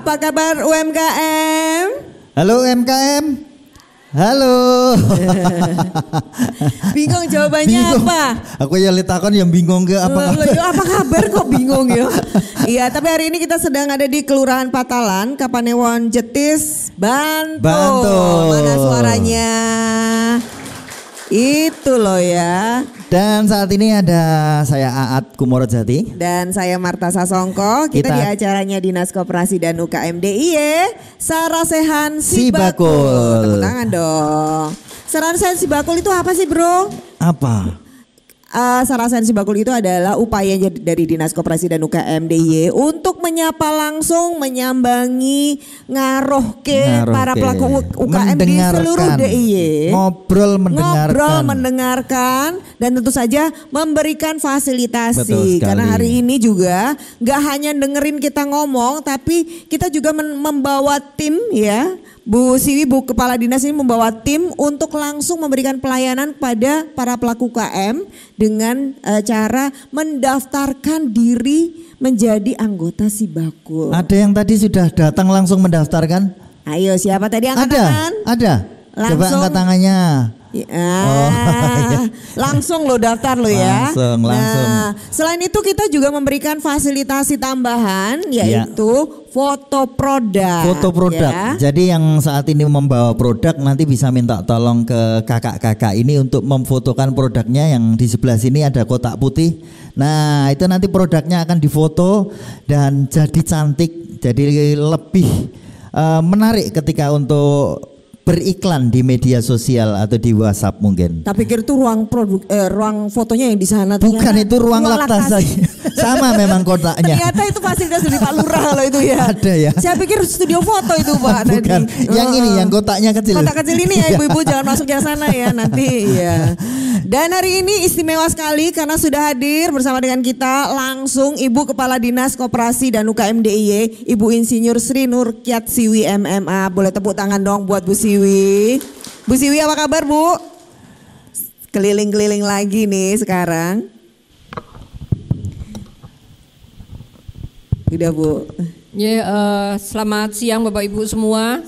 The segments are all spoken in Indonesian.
Apa kabar UMKM? Halo UMKM. Halo. Bingung jawabannya bingung. apa? Aku ya litakon yang bingung ke apa kabar. Apa kabar kok bingung ya? Iya, tapi hari ini kita sedang ada di Kelurahan Patalan, Kapanewon Jetis, Bantul. Mana suaranya? Itu loh ya. Dan saat ini ada saya Aat Kumorojati dan saya Marta Sasongko. Kita di acaranya Dinas Koperasi dan UKM DIY Sarasehan Sibakul. Tepuk tangan dong. Sarasehan Sibakul itu apa sih bro? Apa? Sarasehan Sibakul itu adalah upaya dari Dinas Koperasi dan UKM DIY untuk menyapa langsung, menyambangi, ngaruh ke para pelaku UKM di seluruh DIY. Ngobrol mendengarkan dan tentu saja memberikan fasilitasi. Karena hari ini juga nggak hanya dengerin kita ngomong, tapi kita juga membawa tim ya. Bu Siwi, Bu Kepala Dinas ini membawa tim untuk langsung memberikan pelayanan pada para pelaku UKM dengan cara mendaftarkan diri menjadi anggota Sibakul. Ada yang tadi sudah datang langsung mendaftarkan? Ayo siapa tadi angkat tangan? Ada. Langsung. Coba angkat tangannya. Langsung lo daftar lo ya. Langsung. Nah, selain itu kita juga memberikan fasilitasi tambahan yaitu foto produk. Foto produk. Ya. Jadi yang saat ini membawa produk nanti bisa minta tolong ke kakak-kakak ini untuk memfotokan produknya. Yang di sebelah sini ada kotak putih. Nah, itu nanti produknya akan difoto dan jadi cantik, jadi lebih menarik ketika untuk beriklan di media sosial atau di WhatsApp mungkin. Tapi pikir itu ruang fotonya yang di sana. Bukan, itu ruang laktasi. Sama memang kotaknya. Ternyata itu fasilitas dari Pak Lurah loh itu ya. Ada ya. Saya pikir studio foto itu Pak. Bukan. Nanti. Yang ini yang kotaknya kecil. Kotak kecil ini ya ibu-ibu jangan masuk yang sana ya nanti ya. Dan hari ini istimewa sekali karena sudah hadir bersama dengan kita langsung Ibu Kepala Dinas Koperasi dan UKM DIY, Ibu Insinyur Sri Nurkiat Siwi MMA. Boleh tepuk tangan dong buat Bu Siwi. Bu Siwi apa kabar Bu? Keliling-keliling lagi nih sekarang. Udah Bu. Ya, selamat siang Bapak Ibu semua.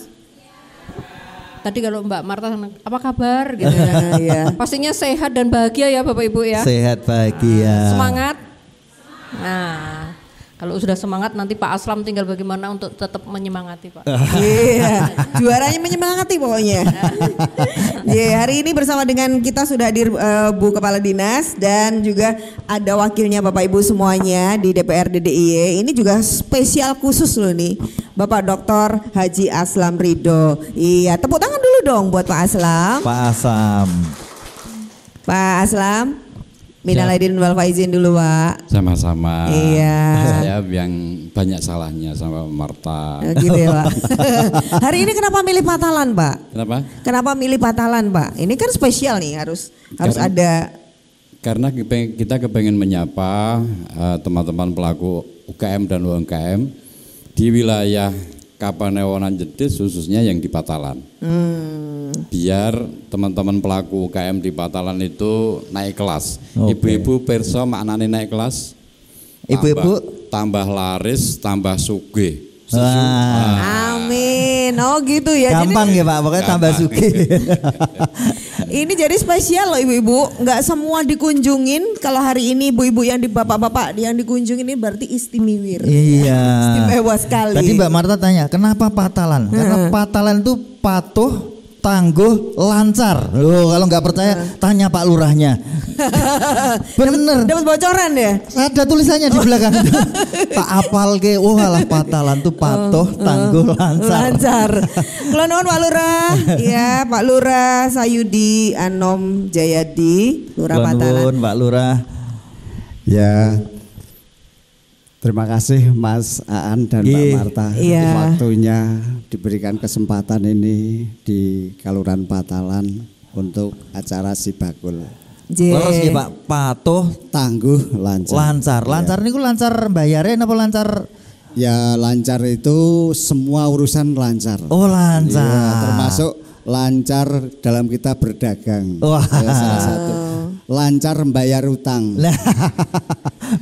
Tadi kalau Mbak Marta apa kabar gitu ya. Pastinya sehat dan bahagia ya Bapak Ibu ya. Sehat bahagia. Semangat. Nah, kalau sudah semangat nanti Pak Aslam tinggal bagaimana untuk tetap menyemangati Pak. Iya, juaranya menyemangati pokoknya. Hari ini bersama dengan kita sudah hadir Bu Kepala Dinas dan juga ada wakilnya Bapak Ibu semuanya di DPRD DIY. Ini juga spesial khusus loh nih. Bapak Dr. Haji Aslam Ridho. Iya, tepuk tangan dulu dong buat Pak Aslam. Pak Aslam. Pak Aslam. Minal aidin wal faizin dulu Pak. Sama-sama. Iya. Saya yang banyak salahnya sama Marta. Gitu ya Pak. Hari ini kenapa milih Patalan Pak? Kenapa? Kenapa milih Patalan Pak? Ini kan spesial nih harus ada. Karena kita kepengen menyapa teman-teman pelaku UKM dan UMKM di wilayah Kapanewonan Jetis khususnya yang di Patalan. Biar teman-teman pelaku UKM di Patalan itu naik kelas. Ibu-ibu perso maknane naik kelas. Ibu-ibu tambah laris, tambah sugih. Amin. Oh gitu ya. Gampang jadi, ya Pak, pokoknya tambah sugih. Ini jadi spesial loh ibu-ibu. Nggak semua dikunjungin. Kalau hari ini ibu-ibu yang di bapak-bapak yang dikunjungin ini berarti istimewir. Iya. Istimewa sekali. Tadi Mbak Marta tanya, kenapa Patalan? Karena Patalan itu patuh, tangguh, lancar. Loh, kalau nggak percaya tanya Pak Lurahnya. Bener. Dapat bocoran ya? Ada tulisannya di belakang. Tak apal ke, alah Patalan tuh patuh, tangguh, lancar. Lancar. Kalau nuwun Pak Lurah, ya Pak Lurah Sayudi Anom Jayadi, Lurah Patalan. Pak Lurah. Ya. Terima kasih Mas Aan dan Mbak Marta waktunya diberikan kesempatan ini di Kelurahan Patalan untuk acara Sibakul. Terus ya Pak, patuh, tangguh, lancar. Lancar niku lancar bayarin apa lancar? Ya lancar itu semua urusan lancar. Oh lancar. Ya, termasuk lancar dalam kita berdagang. Wah. Ya, salah satu. lancar membayar utang.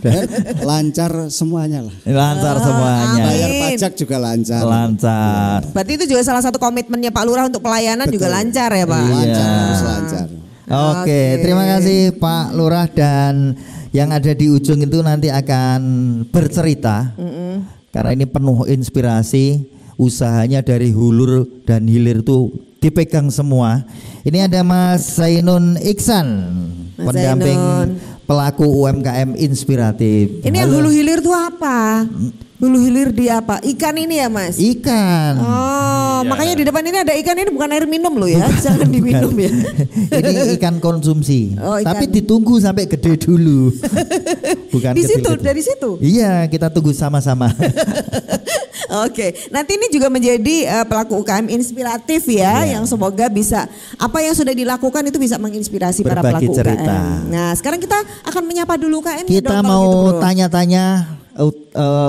Dan lancar semuanya lah. Lancar semuanya. Bayar pajak juga lancar. Lancar. Berarti itu juga salah satu komitmennya Pak Lurah untuk pelayanan. Betul. Juga lancar ya Pak. Lancar, harus lancar. Oke, terima kasih Pak Lurah, dan yang ada di ujung itu nanti akan bercerita. Karena ini penuh inspirasi, usahanya dari hulu dan hilir tuh dipegang semua. Ini ada Mas Zainun Iksan, pendamping pelaku UMKM inspiratif. Ini yang hulu hilir tuh apa? Hulu hilir di apa? Ikan ini ya Mas? Ikan. Oh, makanya di depan ini ada ikan, ini bukan air minum loh ya, jangan diminum ya. Ini ikan konsumsi, tapi ditunggu sampai gede dulu. Bukan di situ, kecil. dari situ. Iya, kita tunggu sama-sama. Oke, nanti ini juga menjadi pelaku UKM inspiratif ya, yang semoga bisa apa yang sudah dilakukan itu bisa menginspirasi para berbagi pelaku cerita. UKM. Nah, sekarang kita akan menyapa dulu UKM. Kita mau tanya-tanya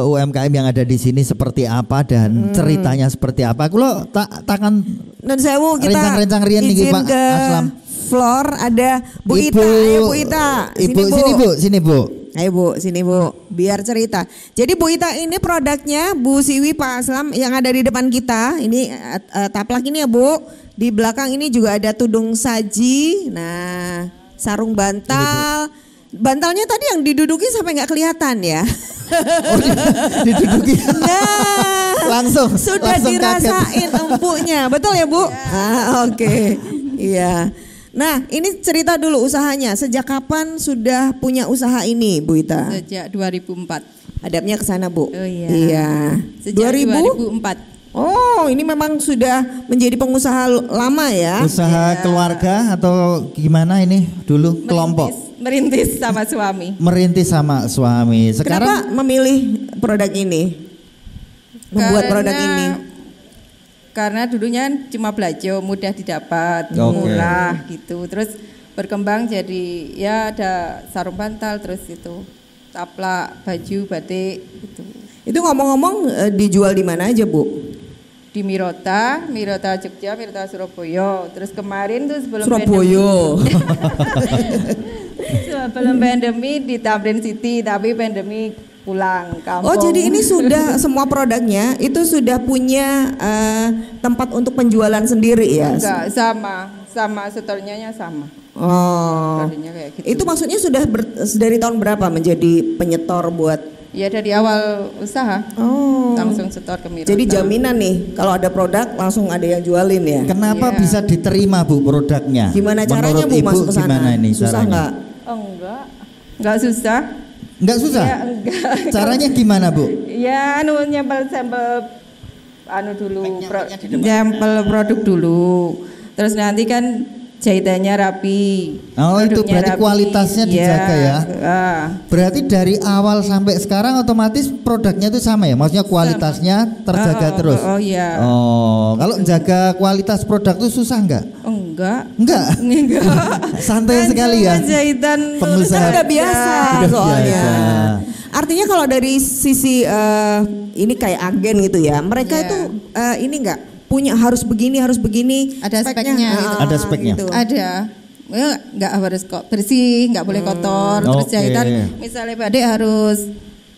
UMKM yang ada di sini seperti apa dan ceritanya seperti apa. Kalau takkan dan sewu kita rencang-rencang rian nih Pak Aslam. Floor ada Bu Ita. Ayo Bu Ita. Sini Bu. Ayo Bu, sini Bu, biar cerita. Jadi Bu Ita ini produknya Bu Siwi, Pak Aslam yang ada di depan kita. Ini taplak ini ya Bu. Di belakang ini juga ada tudung saji. Nah, sarung bantal. Bantalnya tadi yang diduduki sampai nggak kelihatan ya. Oh, diduduki. Nah, sudah dirasain empuknya, betul ya Bu? Oke. Iya. Nah, ini cerita dulu usahanya. Sejak kapan sudah punya usaha ini, Bu Ita? Sejak 2004. Hadapnya ke sana, Bu. Oh iya. Iya. Sejak 2004. Oh, ini memang sudah menjadi pengusaha lama ya? Usaha keluarga atau gimana ini dulu? Kelompok? Merintis sama suami. Merintis sama suami. Sekarang kenapa memilih produk ini? Membuat produk ini? Karena dulunya cuma belajar, mudah didapat, murah gitu. Terus berkembang jadi ya ada sarung bantal, terus itu taplak, baju, batik gitu. Itu ngomong-ngomong dijual di mana aja Bu? Di Mirota Jogja, Mirota Surabaya. Terus kemarin tuh sebelum Surabaya. Sebelum pandemi di Tamrin City, tapi pandemi pulang kampung. Oh, jadi ini sudah semua produknya itu sudah punya tempat untuk penjualan sendiri ya? Enggak, sama setornya sama. Oh. Kayak gitu. Itu maksudnya sudah dari tahun berapa menjadi penyetor buat? Ya dari awal usaha. Oh. Langsung setor ke Mirota. Jadi jaminan nih kalau ada produk langsung ada yang jualin ya? Kenapa bisa diterima Bu produknya? Gimana caranya menurut Bu Ibu, masuk ke sana? Gimana ini susah nggak? Oh enggak susah. Enggak susah? Ya, enggak. Caranya gimana Bu? Ya nyempel dulu, nyempel produk dulu. Terus nanti kan jahitannya rapi. Oh itu berarti rapi. Kualitasnya dijaga ya. Berarti dari awal sampai sekarang otomatis produknya itu sama ya? Maksudnya kualitasnya terjaga terus? Oh iya. Oh kalau jaga kualitas produk itu susah enggak? Enggak. Santai sekali ya. Jahitan pengusaha udah biasa soalnya. Artinya kalau dari sisi ini kayak agen gitu ya, mereka itu ini enggak punya harus begini ada speknya gitu. Ada speknya gitu. Ada nggak harus bersih, nggak boleh kotor. Terus jahitan misalnya badik harus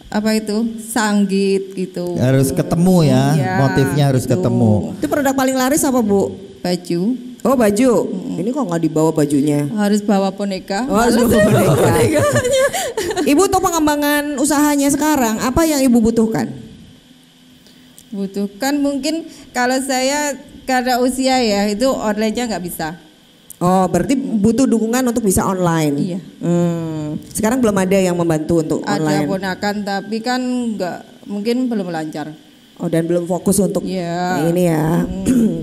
apa itu sanggit gitu, harus ketemu ya, motifnya harus gitu. Ketemu. Itu produk paling laris apa Bu? Baju. Oh baju. Ini kok nggak dibawa bajunya? Harus bawa boneka. Harus bawa boneka. Ibu untuk pengembangan usahanya sekarang apa yang Ibu butuhkan? Butuhkan mungkin kalau saya karena usia ya itu online-nya nggak bisa. Oh berarti butuh dukungan untuk bisa online. Iya. Sekarang belum ada yang membantu untuk online. Ada ponakan tapi kan nggak mungkin belum lancar. Oh dan belum fokus untuk ini ya.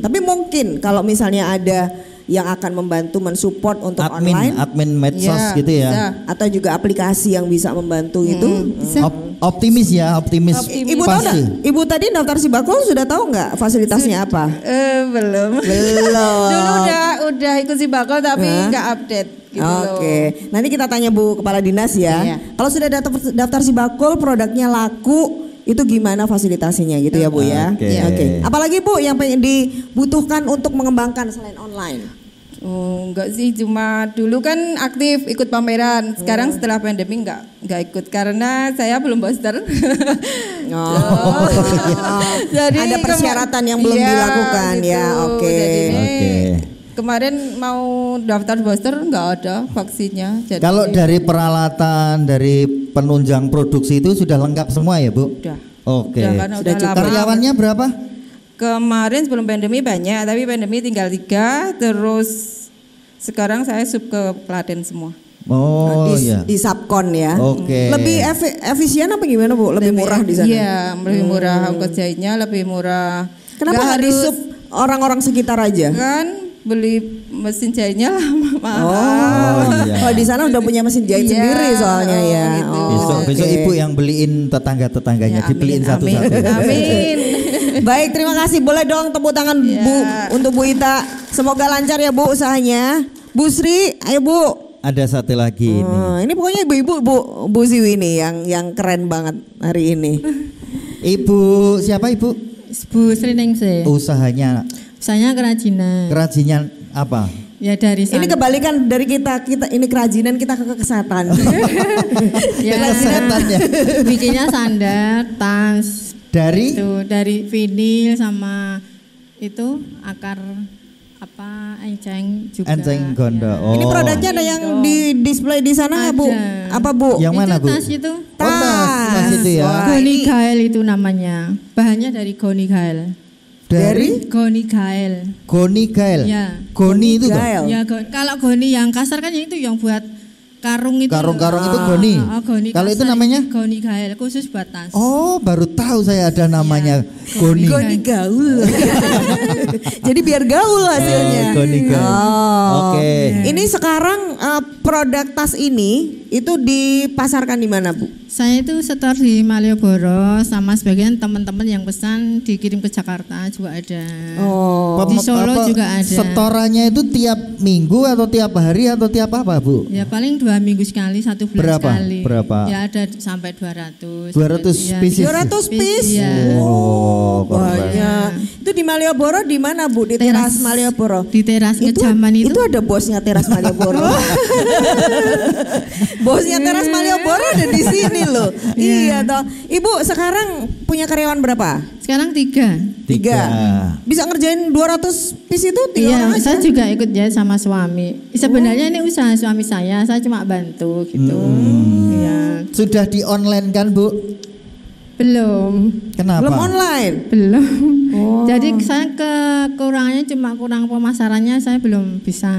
Tapi mungkin kalau misalnya ada yang akan membantu mensupport untuk admin medsos gitu ya. Bisa. Atau juga aplikasi yang bisa membantu itu. Optimis ya, optimis. Ibu tahu nggak? Ibu tadi daftar Sibakul sudah tahu nggak fasilitasnya apa? Belum. Dulu udah ikut Sibakul tapi nggak update. Gitu Oke. Nanti kita tanya Bu Kepala Dinas ya. Iya. Kalau sudah daftar Sibakul, produknya laku, itu gimana fasilitasnya gitu ya Bu ya? Oke. Apalagi Bu yang pengen dibutuhkan untuk mengembangkan selain online? Oh, enggak sih, cuma dulu kan aktif ikut pameran. Sekarang setelah pandemi enggak ikut karena saya belum booster. Jadi ada persyaratan yang belum dilakukan gitu. Ya. Oke. Kemarin mau daftar booster enggak ada vaksinnya. Jadi kalau dari peralatan, dari penunjang produksi itu sudah lengkap semua ya Bu? Udah. Oke. Sudah karyawannya berapa? Kemarin sebelum pandemi banyak, tapi pandemi tinggal 3, terus sekarang saya sub ke Klaten semua. Oh iya. Di Subkon ya. Oke. Lebih efisien apa gimana Bu? Lebih murah di sana? Iya, lebih murah, ongkos jahitnya lebih murah. Kenapa nggak di sub orang-orang sekitar aja? Kan beli mesin jahitnya lama mahal. Iya. Oh, di sana udah punya mesin jahit sendiri soalnya ya. Gitu. Besok ibu yang beliin tetangga-tetangganya, Ya, dibeliin satu-satu. Amin. Baik, terima kasih. Boleh dong tepuk tangan Bu untuk Bu Ita. Semoga lancar ya Bu usahanya. Bu Sri, ayo Bu. Ada satu lagi ini pokoknya ibu-ibu Bu Siwi ini yang keren banget hari ini. Ibu siapa Ibu? Bu Sri Ningsih. Usahanya Kerajinan. Kerajinan apa? Ya dari sana. Ini kebalikan dari kita ini kerajinan, kita ke kesehatan. Ya, kesehatannya. Bikinnya sandal, tas. Dari? Itu dari vinil sama itu akar apa enceng juga. Enceng gondo. Ya. Oh. Ini produknya ada yang di display di sana nggak Bu? Apa Bu? Yang mana Bu? Tas itu. Tas itu ya. Goni Gael itu namanya. Bahannya dari Goni Gael. Dari Goni Gael. Goni Gael. Ya. Goni itu Gael. Ya, kalau Goni yang kasar kan itu yang buat karung itu. Karung-karung itu Goni. Goni. Kalau itu namanya Goni Gael, khusus buat tas. Oh, baru tahu saya ada namanya Goni. Goni gaul. Jadi biar gaul hasilnya. Goni Gael. Oke. Ini sekarang produk tas ini itu dipasarkan di mana Bu? Saya itu setor di Malioboro sama sebagian teman-teman yang pesan dikirim ke Jakarta juga ada. Oh. Di Solo juga ada. Setorannya itu tiap minggu atau tiap hari atau tiap apa Bu? Ya paling 2 minggu sekali, 1 bulan sekali. Berapa? Ya ada sampai 200. 200 pieces. 200 piece. Ya. Oh, banyak. Itu di Malioboro di mana Bu? Di teras Malioboro. Di teras Ngejaman itu. Itu ada bosnya teras Malioboro. Bosnya teras Malioboro ada di sini loh. Iya toh. Ibu sekarang punya karyawan berapa? Sekarang 3. 3. Bisa ngerjain 200 piece itu 3 Iya, orang aja? saya juga ikut jahit sama suami. Sebenarnya ini usaha suami saya cuma bantu gitu. Iya. Sudah di online kan Bu? Belum. Kenapa? Belum online. Belum. Jadi saya kekurangannya cuma kurang pemasarannya, saya belum bisa.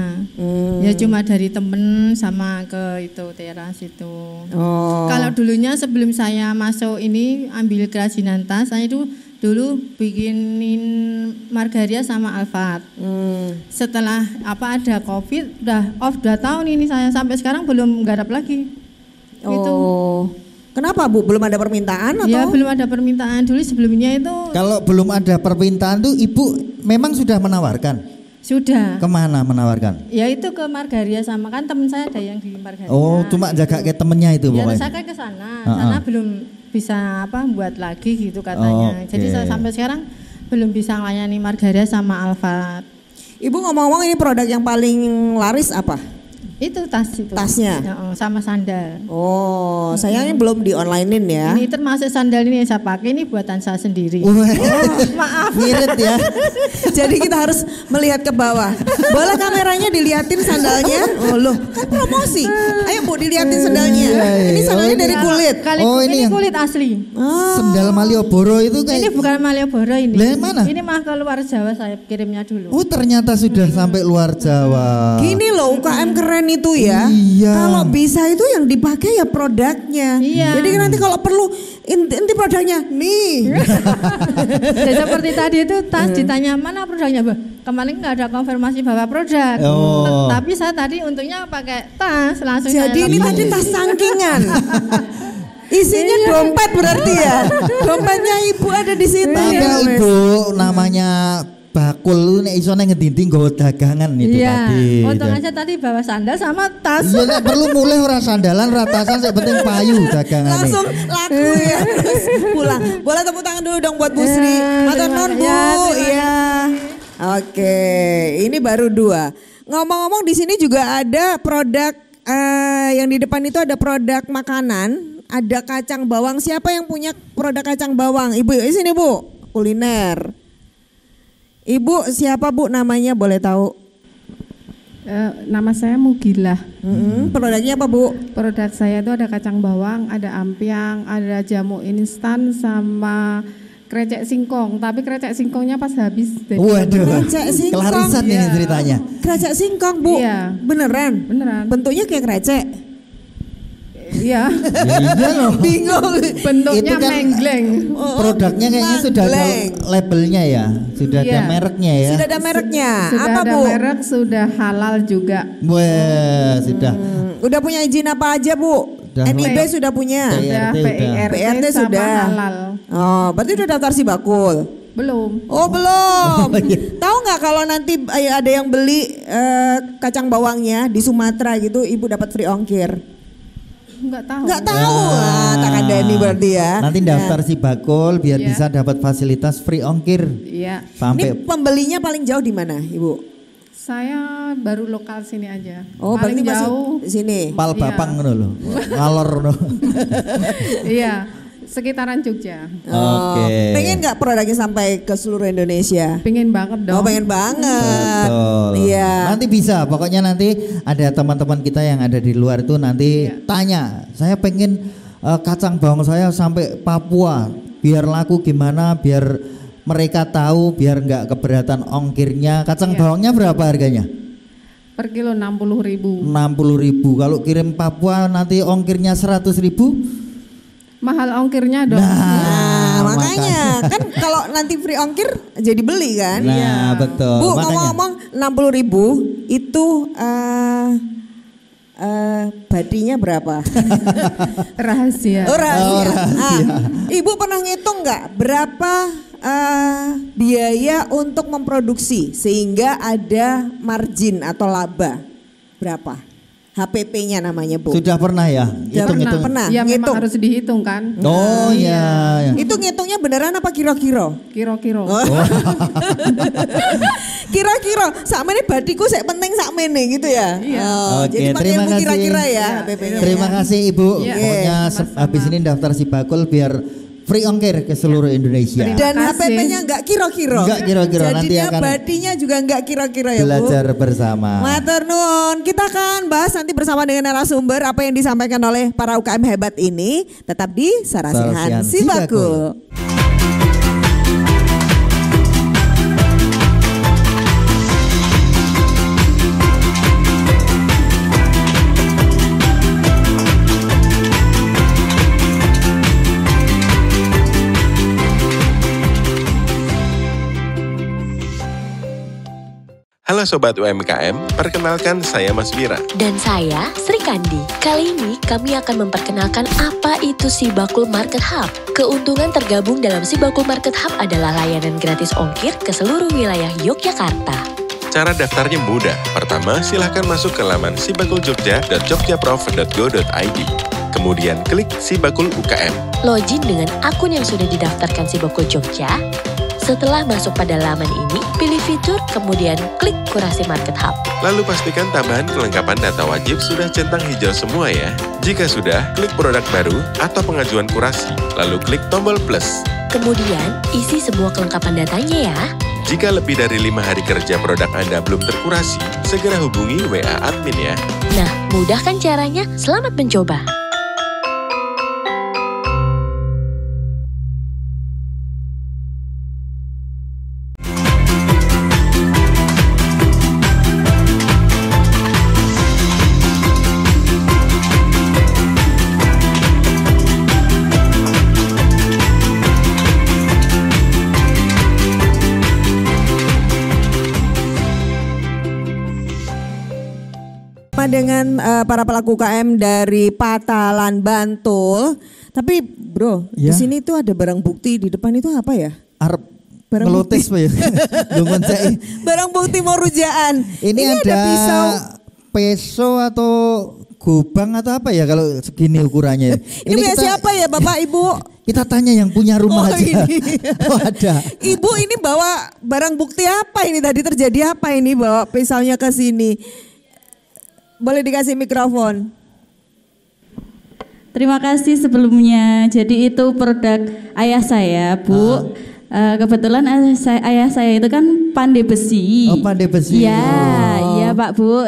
Ya cuma dari temen sama ke itu teras itu. Kalau dulunya sebelum saya masuk ini ambil kerajinan tas, saya itu dulu bikinin margaria sama alfat. Setelah ada covid udah off 2 tahun ini saya sampai sekarang belum garap lagi. Itu. Kenapa Bu? Belum ada permintaan atau? Ya belum ada permintaan dulu sebelumnya itu. Kalau belum ada permintaan tuh Ibu memang sudah menawarkan? Sudah. Kemana menawarkan? Ya itu ke margaria sama kan teman saya ada yang di margaria. Oh cuma jaga ke temennya itu Ya pokoknya? saya kayak ke sana belum bisa buat lagi gitu katanya. Jadi saya sampai sekarang belum bisa melayani margaria sama alfat. Ibu ngomong-ngomong ini produk yang paling laris apa? Itu tas itu. Tasnya? Sama sandal. Oh, sayangnya belum di onlinein ya. Ini termasuk sandal ini yang saya pakai, ini buatan saya sendiri. Maaf. Ngirit ya. Jadi kita harus melihat ke bawah. Boleh kameranya dilihatin sandalnya? Oh loh, kan promosi. Ayo Bu dilihatin sandalnya. Ini sandalnya dari kulit. Ini kulit asli. Sendal Malioboro itu kayak. Ini bukan Malioboro ini. Lah mana? Ini mah ke luar Jawa saya kirimnya dulu. Oh ternyata sudah sampai luar Jawa. Gini loh UKM keren itu ya. Iya. Kalau bisa itu yang dipakai ya produknya. Iya. Jadi nanti kalau perlu inti produknya nih. Jadi seperti tadi itu tas ditanya mana produknya, Mbak? Kemarin nggak ada konfirmasi bahwa produk. Tapi saya tadi untungnya pakai tas langsung. Jadi ini tadi tas sangkingan. Isinya dompet berarti ya. Dompetnya Ibu ada di situ. Tapi Ibu namanya bakul lu nek iso nang ngedinding nggawa dagangan itu tadi. Iya. Untung aja tadi bawa sandal sama tas. Iya nek perlu mulai ora sandalan, ora tasan, sing penting payu dagangane. Langsung laku ya. Terus pulang. Boleh tepuk tangan dulu dong buat Bu Sri. Matur nuwun Bu. Iya. Oke, ini baru 2. Ngomong-ngomong di sini juga ada produk yang di depan itu ada produk makanan, ada kacang bawang. Siapa yang punya produk kacang bawang? Ibu di sini Bu, kuliner. Ibu siapa Bu namanya boleh tahu? Nama saya Mugilah. Produknya apa Bu? Produk saya itu ada kacang bawang, ada ampiang, ada jamu instan sama krecek singkong. Tapi krecek singkongnya pas habis. Waduh, krecek singkong. Kelarisan ini ceritanya. Krecek singkong Bu? Iya. Beneran? Beneran. Bentuknya kayak krecek? Iya. Iya loh. Bingung. Bentuknya Itu kan menggleng. Produknya kayaknya sudah ada labelnya ya, sudah ada mereknya ya. Sudah ada mereknya. Sudah apa ada Bu? merek, sudah halal juga. Wah, sudah. Udah punya izin apa aja Bu? NIB sudah punya. Sudah, PRT sama sudah. halal. Oh, berarti udah daftar Sibakul? Belum. Oh belum. Tahu nggak kalau nanti ada yang beli kacang bawangnya di Sumatera gitu, ibu dapat free ongkir? Enggak tahu. Enggak tahu. Tak ada ini berarti ya. Nanti daftar Sibakul biar bisa dapat fasilitas free ongkir. Iya. Sampai ini pembelinya paling jauh di mana, Ibu? Saya baru lokal sini aja. Oh, paling berarti jauh masih di sini. Pal Bapang ngono lho. Ngalor ngono. Iya, sekitaran Jogja. Oke. Pengen nggak produknya sampai ke seluruh Indonesia? Pengen banget dong. Oh, pengen banget. Betul. Iya. Nanti bisa, pokoknya nanti ada teman-teman kita yang ada di luar itu nanti tanya, saya pengen kacang bawang saya sampai Papua, biar laku gimana, biar mereka tahu, biar nggak keberatan ongkirnya. Kacang bawangnya berapa harganya? Per kilo 60.000. 60.000. Kalau kirim Papua nanti ongkirnya 100.000. Mahal ongkirnya dong. Nah, makanya kan kalau nanti free ongkir jadi beli kan? Nah, betul. Bu, makanya. ngomong-ngomong 60.000 itu badinya berapa? Rahasia. Oh, rahasia. Oh, rahasia. Ibu pernah ngitung nggak berapa biaya untuk memproduksi sehingga ada margin atau laba? Berapa? HPP-nya namanya Bu. Sudah pernah ya? Hitung-hitung. Pernah. Ya memang Ngitung. harus dihitung kan. Oh iya. Itu ngitungnya beneran apa kira-kira? Kira-kira. Kira-kira sakmene badiku sik penting sakmene gitu ya. Iya. Oke, Jadi pakai terima ilmu kasih. kira-kira ya HPP-nya. Terima kasih Ibu. Iya. Pokoknya habis ini daftar Sibakul biar free ongkir ke seluruh Indonesia. Dan Terima kasih. HPP-nya enggak kira-kira. Enggak kira-kira, nanti Jadinya akan badinya juga enggak kira-kira ya Bu. Belajar bersama. Matur nuwun. Kita akan bahas nanti bersama dengan narasumber apa yang disampaikan oleh para UKM hebat ini. Tetap di Sarasihan Sarasihan Sibakul. Halo Sobat UMKM, perkenalkan saya Mas Wira. Dan saya Sri Kandi. Kali ini kami akan memperkenalkan apa itu Sibakul Market Hub. Keuntungan tergabung dalam Sibakul Market Hub adalah layanan gratis ongkir ke seluruh wilayah Yogyakarta. Cara daftarnya mudah. Pertama, silakan masuk ke laman sibakuljogja.jogjaprof.go.id. Kemudian klik Sibakul UKM. Login dengan akun yang sudah didaftarkan Sibakul Jogja. Setelah masuk pada laman ini, pilih fitur, kemudian klik kurasi Market Hub. Lalu pastikan tambahan kelengkapan data wajib sudah centang hijau semua ya. Jika sudah, klik produk baru atau pengajuan kurasi, lalu klik tombol plus. Kemudian, isi semua kelengkapan datanya ya. Jika lebih dari 5 hari kerja produk Anda belum terkurasi, segera hubungi WA admin ya. Nah, mudah kan caranya? Selamat mencoba. Dengan para pelaku UKM dari Patalan, Bantul. Tapi bro, di sini tuh ada barang bukti di depan itu apa ya? Arep Barang ngelotes Pak ya. Dungun saya. Barang bukti mau rujaan. Ini ada pisau. peso atau gobang atau apa ya kalau segini ukurannya? Ini punya siapa ya Bapak Ibu? Kita tanya yang punya rumah aja. Oh ada. Ibu ini bawa barang bukti apa ini tadi terjadi apa ini bawa pisaunya ke sini? Boleh dikasih mikrofon? Terima kasih sebelumnya. Jadi itu produk ayah saya, Bu. Kebetulan ayah saya itu kan pandai besi. Oh, pandai besi. Iya Pak Bu.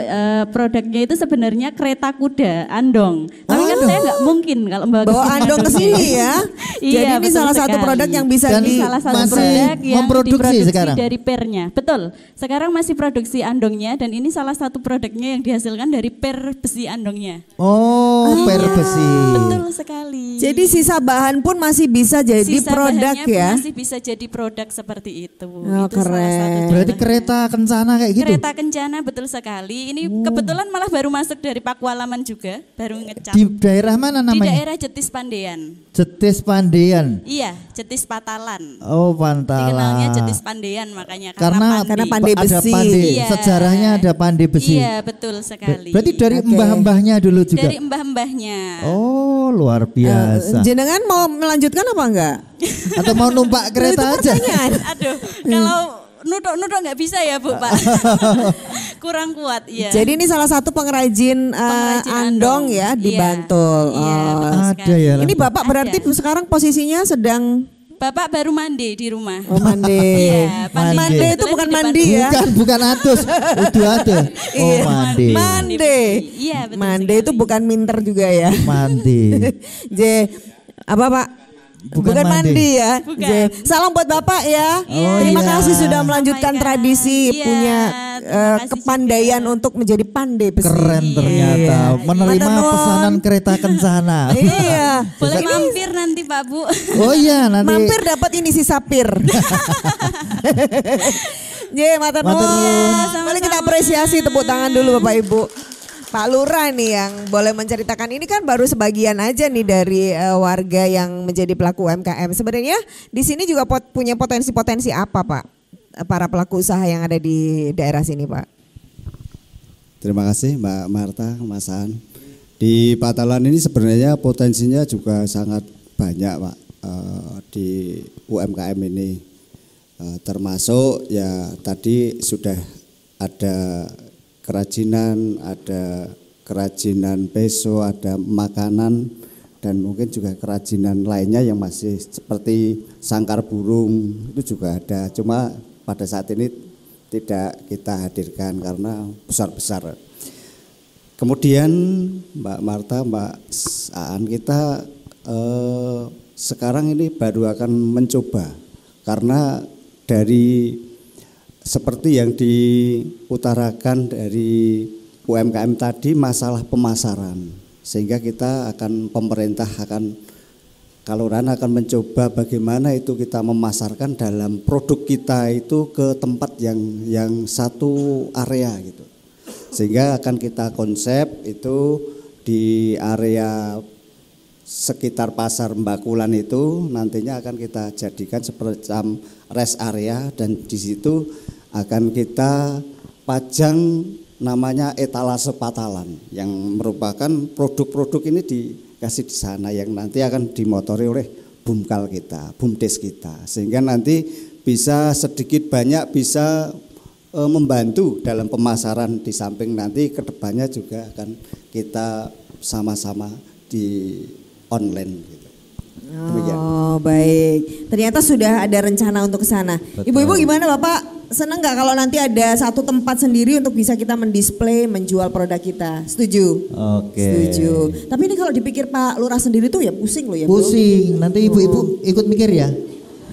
Produknya itu sebenarnya kereta kuda andong. Tapi kan saya nggak mungkin kalau bawa andong ke sini ya. Jadi ini salah satu produk yang bisa salah satu produk yang memproduksi sekarang dari pernya. Betul. Sekarang masih produksi andongnya dan ini salah satu produknya yang dihasilkan dari per besi andongnya. Oh, per besi. Betul sekali. Jadi sisa bahan pun masih bisa jadi sisa produk ya. Masih bisa jadi produk seperti itu. Oh, itu keren. Berarti kereta kencana kayak gitu? Kereta kencana betul sekali. Ini kebetulan malah baru masuk dari Pakualaman juga, baru ngecap. Di daerah mana namanya? Di daerah Jetis Pandean. Jetis Pandean. Iya, Jetis Patalan. Oh, Pantalan. Dikenalnya Jetis Pandean makanya karena pandai besi. Ada pandai, iya. Sejarahnya ada pandai besi. Iya, betul sekali. Berarti dari mbah-mbahnya dulu juga? Dari mbah-mbahnya. Oh, luar biasa. Jenengan mau melanjutkan apa enggak? Atau mau numpak kereta aja? Aduh, kalau nutuk-nutuk nggak bisa ya Bu Pak. Kurang kuat ya. Jadi ini salah satu pengrajin andong ya di Bantul. Iya, ada ya. Ini Bapak berarti sekarang posisinya sedang Bapak baru mandi di rumah. Oh mandi. Iya, mandi itu bukan mandi ya. Bukan atus. Udah ada. Oh mandi. Mandi. Iya betul. Mandi itu bukan minter juga ya. Mandi. Apa Pak? Bukan mandi ya. Bukan. Salam buat Bapak ya. Oh, terima kasih sudah melanjutkan tradisi punya kepandaian untuk menjadi pandai besi. Keren ternyata menerima pesanan kereta kencana. Iya. Boleh mampir nanti Pak Bu. Oh iya nanti. Mampir dapat ini si sapir. Matur nuwun. Boleh kita apresiasi tepuk tangan dulu Bapak Ibu. Pak Lurah nih yang boleh menceritakan ini kan baru sebagian aja nih dari warga yang menjadi pelaku UMKM. Sebenarnya di sini juga punya potensi-potensi apa Pak? Para pelaku usaha yang ada di daerah sini Pak. Terima kasih Mbak Marta, Mas An. Di Patalan ini sebenarnya potensinya juga sangat banyak Pak di UMKM ini. Termasuk ya tadi sudah ada kerajinan, ada kerajinan peso, ada makanan dan mungkin juga kerajinan lainnya yang masih seperti sangkar burung itu juga ada. Cuma pada saat ini tidak kita hadirkan karena besar-besar. Kemudian Mbak Marta, Mbak Aan, kita sekarang ini baru akan mencoba karena dari seperti yang diutarakan dari UMKM tadi masalah pemasaran, sehingga kita pemerintah Kelurahan akan mencoba bagaimana itu kita memasarkan dalam produk kita itu ke tempat yang satu area gitu, sehingga akan kita konsep itu di area sekitar pasar Mbakulan itu nantinya akan kita jadikan semacam rest area dan di situ akan kita pajang namanya etalase Patalan yang merupakan produk-produk ini dikasih di sana yang nanti akan dimotori oleh bumkal kita, bumdes kita, sehingga nanti bisa sedikit banyak bisa membantu dalam pemasaran di samping nanti kedepannya juga akan kita sama-sama di online gitu. Oh baik, ternyata sudah ada rencana untuk ke sana. Ibu-ibu gimana Bapak? Senang nggak kalau nanti ada satu tempat sendiri untuk bisa kita mendisplay, menjual produk kita? Setuju? Oke. Setuju. Tapi ini kalau dipikir Pak Lurah sendiri tuh ya pusing loh ya Bu. Pusing, nanti ibu-ibu ikut mikir ya.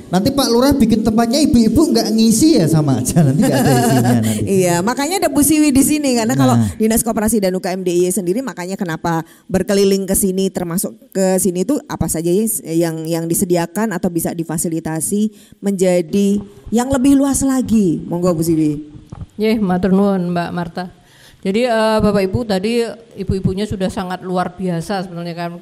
Nanti Pak Lurah bikin tempatnya ibu-ibu nggak ngisi ya sama aja nanti nggak ada isinya nanti. Iya, makanya ada Bu Siwi di sini karena kalau Dinas Koperasi dan UKM DIY sendiri makanya kenapa berkeliling ke sini termasuk ke sini itu apa saja yang disediakan atau bisa difasilitasi menjadi yang lebih luas lagi. Monggo Bu Siwi. Matur nuwun Mbak Marta. Jadi Bapak Ibu tadi ibu-ibunya sudah sangat luar biasa sebenarnya kan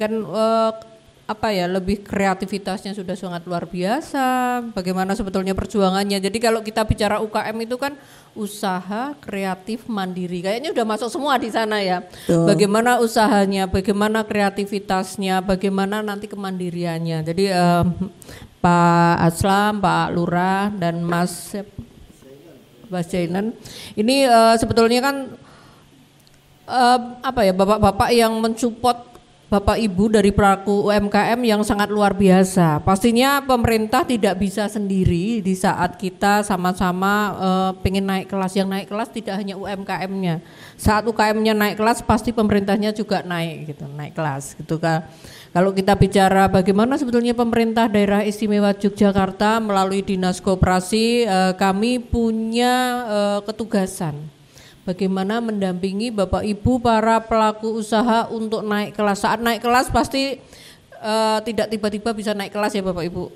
lebih kreativitasnya sudah sangat luar biasa. Bagaimana sebetulnya perjuangannya. Jadi kalau kita bicara UKM itu kan usaha kreatif mandiri. Kayaknya udah masuk semua di sana ya. Tuh. Bagaimana usahanya, bagaimana kreativitasnya, bagaimana nanti kemandiriannya. Jadi Pak Aslam, Pak Lurah dan Mas Jainan ini sebetulnya kan bapak-bapak yang mensupport Bapak Ibu dari pelaku UMKM yang sangat luar biasa. Pastinya pemerintah tidak bisa sendiri di saat kita sama-sama pengen naik kelas. Yang naik kelas tidak hanya UMKM-nya. Saat UKM-nya naik kelas pasti pemerintahnya juga naik kelas gitu kan. Kalau kita bicara bagaimana sebetulnya pemerintah daerah istimewa Yogyakarta melalui Dinas Koperasi, kami punya ketugasan. Bagaimana mendampingi Bapak Ibu para pelaku usaha untuk naik kelas. Saat naik kelas pasti tidak tiba-tiba bisa naik kelas ya Bapak Ibu.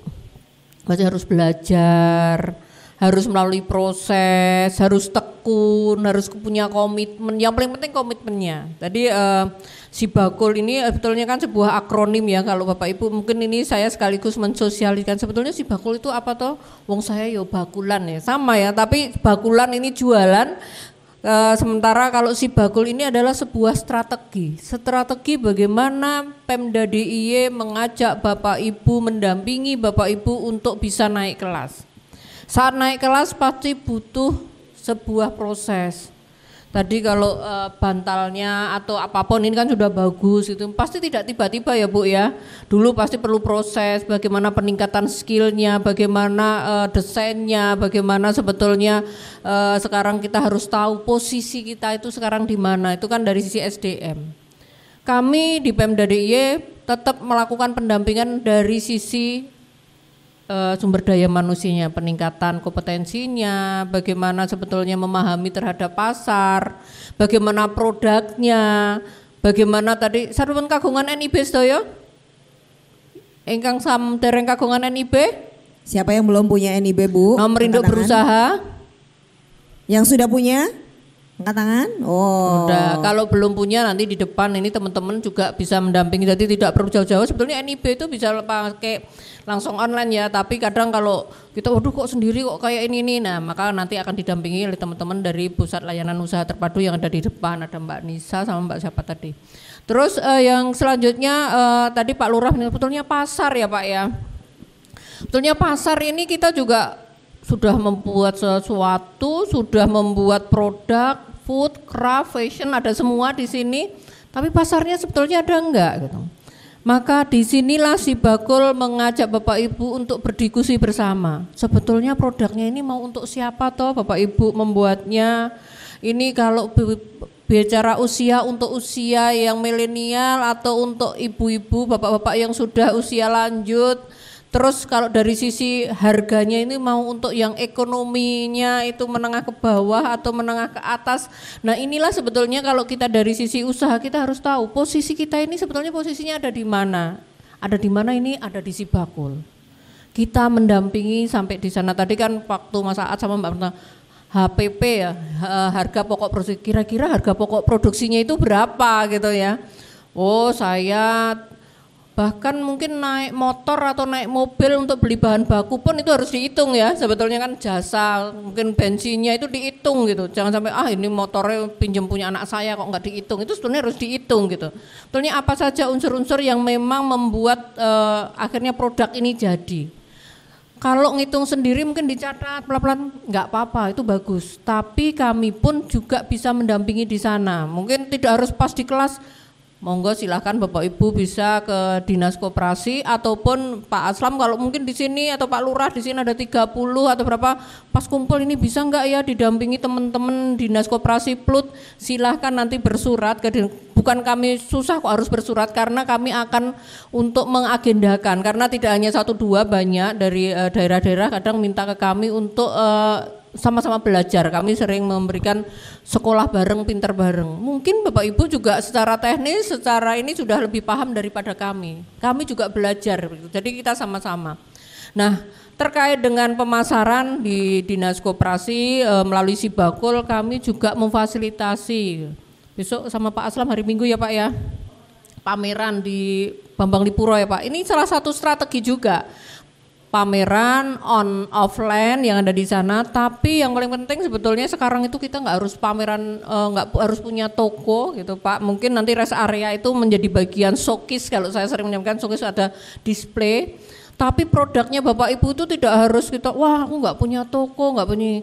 Pasti harus belajar, harus melalui proses, harus tekun, harus punya komitmen. Yang paling penting komitmennya. Tadi Sibakul ini sebetulnya kan sebuah akronim ya. Kalau Bapak Ibu mungkin ini saya sekaligus mensosialiskan sebetulnya Sibakul itu apa toh? Wong saya yo bakulan ya. Sama ya, tapi bakulan ini jualan. Sementara kalau Sibakul ini adalah sebuah strategi bagaimana Pemda DIY mengajak Bapak Ibu, mendampingi Bapak Ibu untuk bisa naik kelas. Saat naik kelas pasti butuh sebuah proses. Tadi kalau bantalnya atau apapun ini kan sudah bagus itu pasti tidak tiba-tiba ya Bu ya. Dulu pasti perlu proses, bagaimana peningkatan skillnya, bagaimana desainnya, bagaimana sebetulnya sekarang kita harus tahu posisi kita itu sekarang di mana. Itu kan dari sisi SDM. Kami di Pemda DIY tetap melakukan pendampingan dari sisi sumber daya manusianya, peningkatan kompetensinya, bagaimana sebetulnya memahami terhadap pasar, bagaimana produknya, bagaimana tadi sarupun kagungan NIB sedaya? Engkang samdereng kagungan NIB? Siapa yang belum punya NIB Bu? Nomor induk berusaha. Yang sudah punya? Angkat tangan. Oh. Udah, kalau belum punya nanti di depan ini teman-teman juga bisa mendampingi. Jadi tidak perlu jauh-jauh. Sebetulnya NIB itu bisa pakai langsung online ya. Tapi kadang kalau kita waduh kok sendiri kok kayak ini. Nah maka nanti akan didampingi oleh teman-teman dari Pusat Layanan Usaha Terpadu yang ada di depan. Ada Mbak Nisa sama Mbak siapa tadi. Terus yang selanjutnya tadi Pak Lurah sebetulnya pasar ya Pak ya. Sebetulnya pasar ini kita juga sudah membuat sesuatu, sudah membuat produk, food, craft, fashion, ada semua di sini. Tapi pasarnya sebetulnya ada enggak gitu. Maka disinilah Sibakul mengajak Bapak Ibu untuk berdiskusi bersama. Sebetulnya produknya ini mau untuk siapa toh Bapak Ibu membuatnya. Ini kalau bicara usia untuk usia yang milenial atau untuk ibu-ibu, bapak-bapak yang sudah usia lanjut. Terus kalau dari sisi harganya ini mau untuk yang ekonominya itu menengah ke bawah atau menengah ke atas. Nah inilah sebetulnya kalau kita dari sisi usaha kita harus tahu posisi kita ini sebetulnya posisinya ada di mana. Ada di mana ini? Ada di Sibakul. Kita mendampingi sampai di sana. Tadi kan waktu Mas Aat sama Mbak Berta, HPP ya, harga pokok produksi. Kira-kira harga pokok produksinya itu berapa gitu ya. Oh saya bahkan mungkin naik motor atau naik mobil untuk beli bahan baku pun itu harus dihitung ya. Sebetulnya kan jasa, mungkin bensinnya itu dihitung gitu. Jangan sampai ini motornya pinjam punya anak saya kok nggak dihitung. Itu sebetulnya harus dihitung gitu. Sebetulnya apa saja unsur-unsur yang memang membuat akhirnya produk ini jadi. Kalau ngitung sendiri mungkin dicatat pelan-pelan nggak apa-apa, itu bagus. Tapi kami pun juga bisa mendampingi di sana. Mungkin tidak harus pas di kelas. Monggo silahkan Bapak Ibu bisa ke Dinas Koperasi ataupun Pak Aslam kalau mungkin di sini atau Pak Lurah di sini ada 30 atau berapa pas kumpul ini bisa enggak ya didampingi teman-teman Dinas Koperasi Plut, silahkan nanti bersurat ke bukan kami susah kok harus bersurat karena kami akan untuk mengagendakan karena tidak hanya 1-2 banyak dari daerah-daerah kadang minta ke kami untuk sama-sama belajar. Kami sering memberikan sekolah bareng, pinter bareng. Mungkin Bapak Ibu juga secara teknis, secara ini sudah lebih paham daripada kami. Kami juga belajar, jadi kita sama-sama. Nah, terkait dengan pemasaran di Dinas Koperasi melalui Sibakul, kami juga memfasilitasi. Besok sama Pak Aslam hari Minggu ya Pak ya. pameran di Bambang Lipuro ya Pak. Ini salah satu strategi juga. Pameran offline yang ada di sana, tapi yang paling penting sebetulnya sekarang itu kita nggak harus pameran, nggak harus punya toko gitu Pak. Mungkin nanti rest area itu menjadi bagian showcase, kalau saya sering menyampaikan showcase ada display, tapi produknya Bapak Ibu itu tidak harus kita, wah aku nggak punya toko, nggak punya.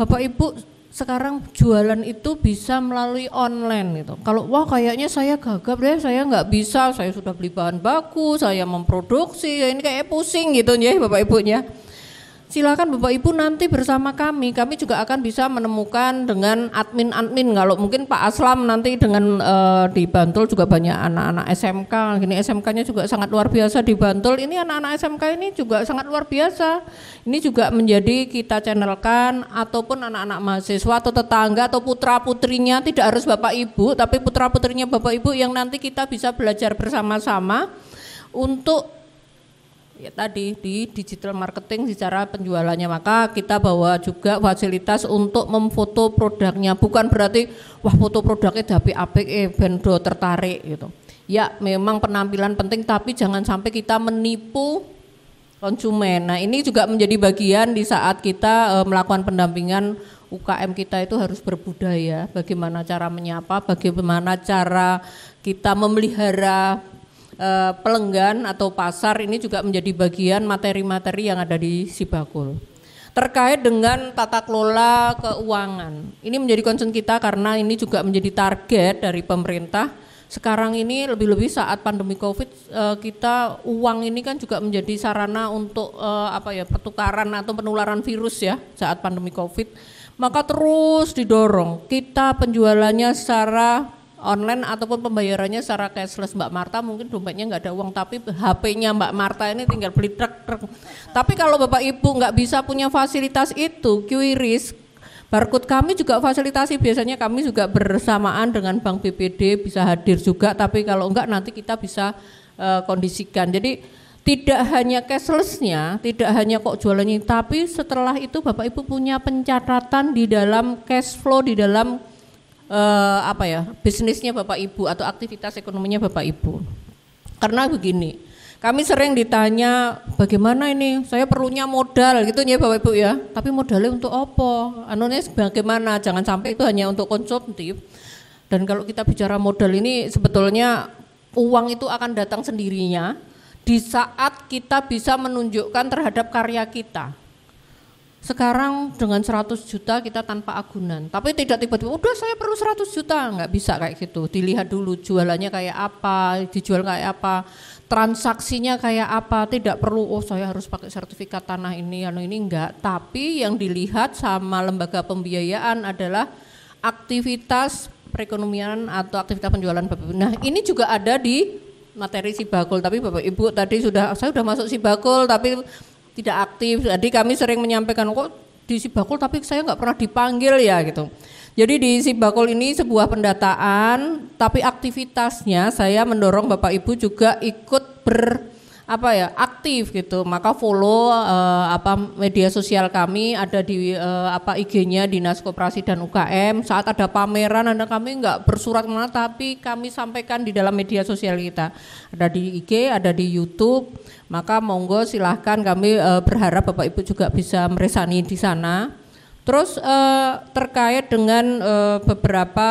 Bapak Ibu sekarang jualan itu bisa melalui online gitu. Kalau wah kayaknya saya gagap deh, saya nggak bisa, saya sudah beli bahan baku, saya memproduksi, ya ini kayak pusing gitu ya Bapak Ibunya. Silakan Bapak Ibu nanti bersama kami juga akan bisa menemukan dengan admin. Kalau mungkin Pak Aslam nanti dengan di Bantul juga banyak anak-anak SMK, gini SMK-nya juga sangat luar biasa di Bantul. Ini anak-anak SMK ini juga sangat luar biasa. Ini juga menjadi kita channelkan, ataupun anak-anak mahasiswa atau tetangga atau putra-putrinya, tidak harus Bapak Ibu, tapi putra-putrinya Bapak Ibu yang nanti kita bisa belajar bersama-sama untuk ya tadi di digital marketing secara penjualannya. Maka kita bawa juga fasilitas untuk memfoto produknya, bukan berarti wah foto produknya tapi apik bendo tertarik gitu. Ya memang penampilan penting, tapi jangan sampai kita menipu konsumen. Nah ini juga menjadi bagian di saat kita melakukan pendampingan UKM kita itu harus berbudaya, bagaimana cara menyapa, bagaimana cara kita memelihara pelenggan atau pasar. Ini juga menjadi bagian materi-materi yang ada di Sibakul. Terkait dengan tata kelola keuangan, ini menjadi concern kita karena ini juga menjadi target dari pemerintah. Sekarang ini lebih-lebih saat pandemi COVID, kita uang ini kan juga menjadi sarana untuk pertukaran atau penularan virus ya saat pandemi COVID. Maka terus didorong kita penjualannya secara online ataupun pembayarannya secara cashless. Mbak Marta mungkin dompetnya nggak ada uang, tapi HP-nya Mbak Marta ini tinggal beli truk. Tapi kalau Bapak Ibu nggak bisa punya fasilitas itu, QRIS, barcode kami juga fasilitasi. Biasanya kami juga bersamaan dengan Bank BPD bisa hadir juga, tapi kalau enggak nanti kita bisa kondisikan. Jadi tidak hanya cashless-nya, tidak hanya kok jualannya, tapi setelah itu Bapak Ibu punya pencatatan di dalam cash flow, di dalam bisnisnya Bapak Ibu atau aktivitas ekonominya Bapak Ibu. Karena begini, kami sering ditanya bagaimana ini, saya perlunya modal gitu ya Bapak Ibu ya, tapi modalnya untuk apa? Anunya bagaimana? Jangan sampai itu hanya untuk konsumtif. Dan kalau kita bicara modal ini sebetulnya uang itu akan datang sendirinya di saat kita bisa menunjukkan terhadap karya kita. Sekarang dengan 100 juta kita tanpa agunan, tapi tidak tiba-tiba udah saya perlu 100 juta, nggak bisa kayak gitu. Dilihat dulu jualannya kayak apa, dijual kayak apa, transaksinya kayak apa. Tidak perlu saya harus pakai sertifikat tanah ini enggak. Tapi yang dilihat sama lembaga pembiayaan adalah aktivitas perekonomian atau aktivitas penjualan Bapak Ibu. Nah ini juga ada di materi Sibakul, tapi Bapak Ibu tadi saya sudah masuk Sibakul tapi tidak aktif. Jadi kami sering menyampaikan kok di Sibakul tapi saya nggak pernah dipanggil ya gitu. Jadi di Sibakul ini sebuah pendataan, tapi aktivitasnya saya mendorong Bapak Ibu juga ikut aktif gitu. Maka follow media sosial kami, ada di IG-nya Dinas Koperasi dan UKM. Saat ada pameran kami nggak bersurat kemana, tapi kami sampaikan di dalam media sosial kita. Ada di IG, ada di YouTube. Maka monggo silahkan, kami berharap Bapak Ibu juga bisa meresani di sana. Terus terkait dengan beberapa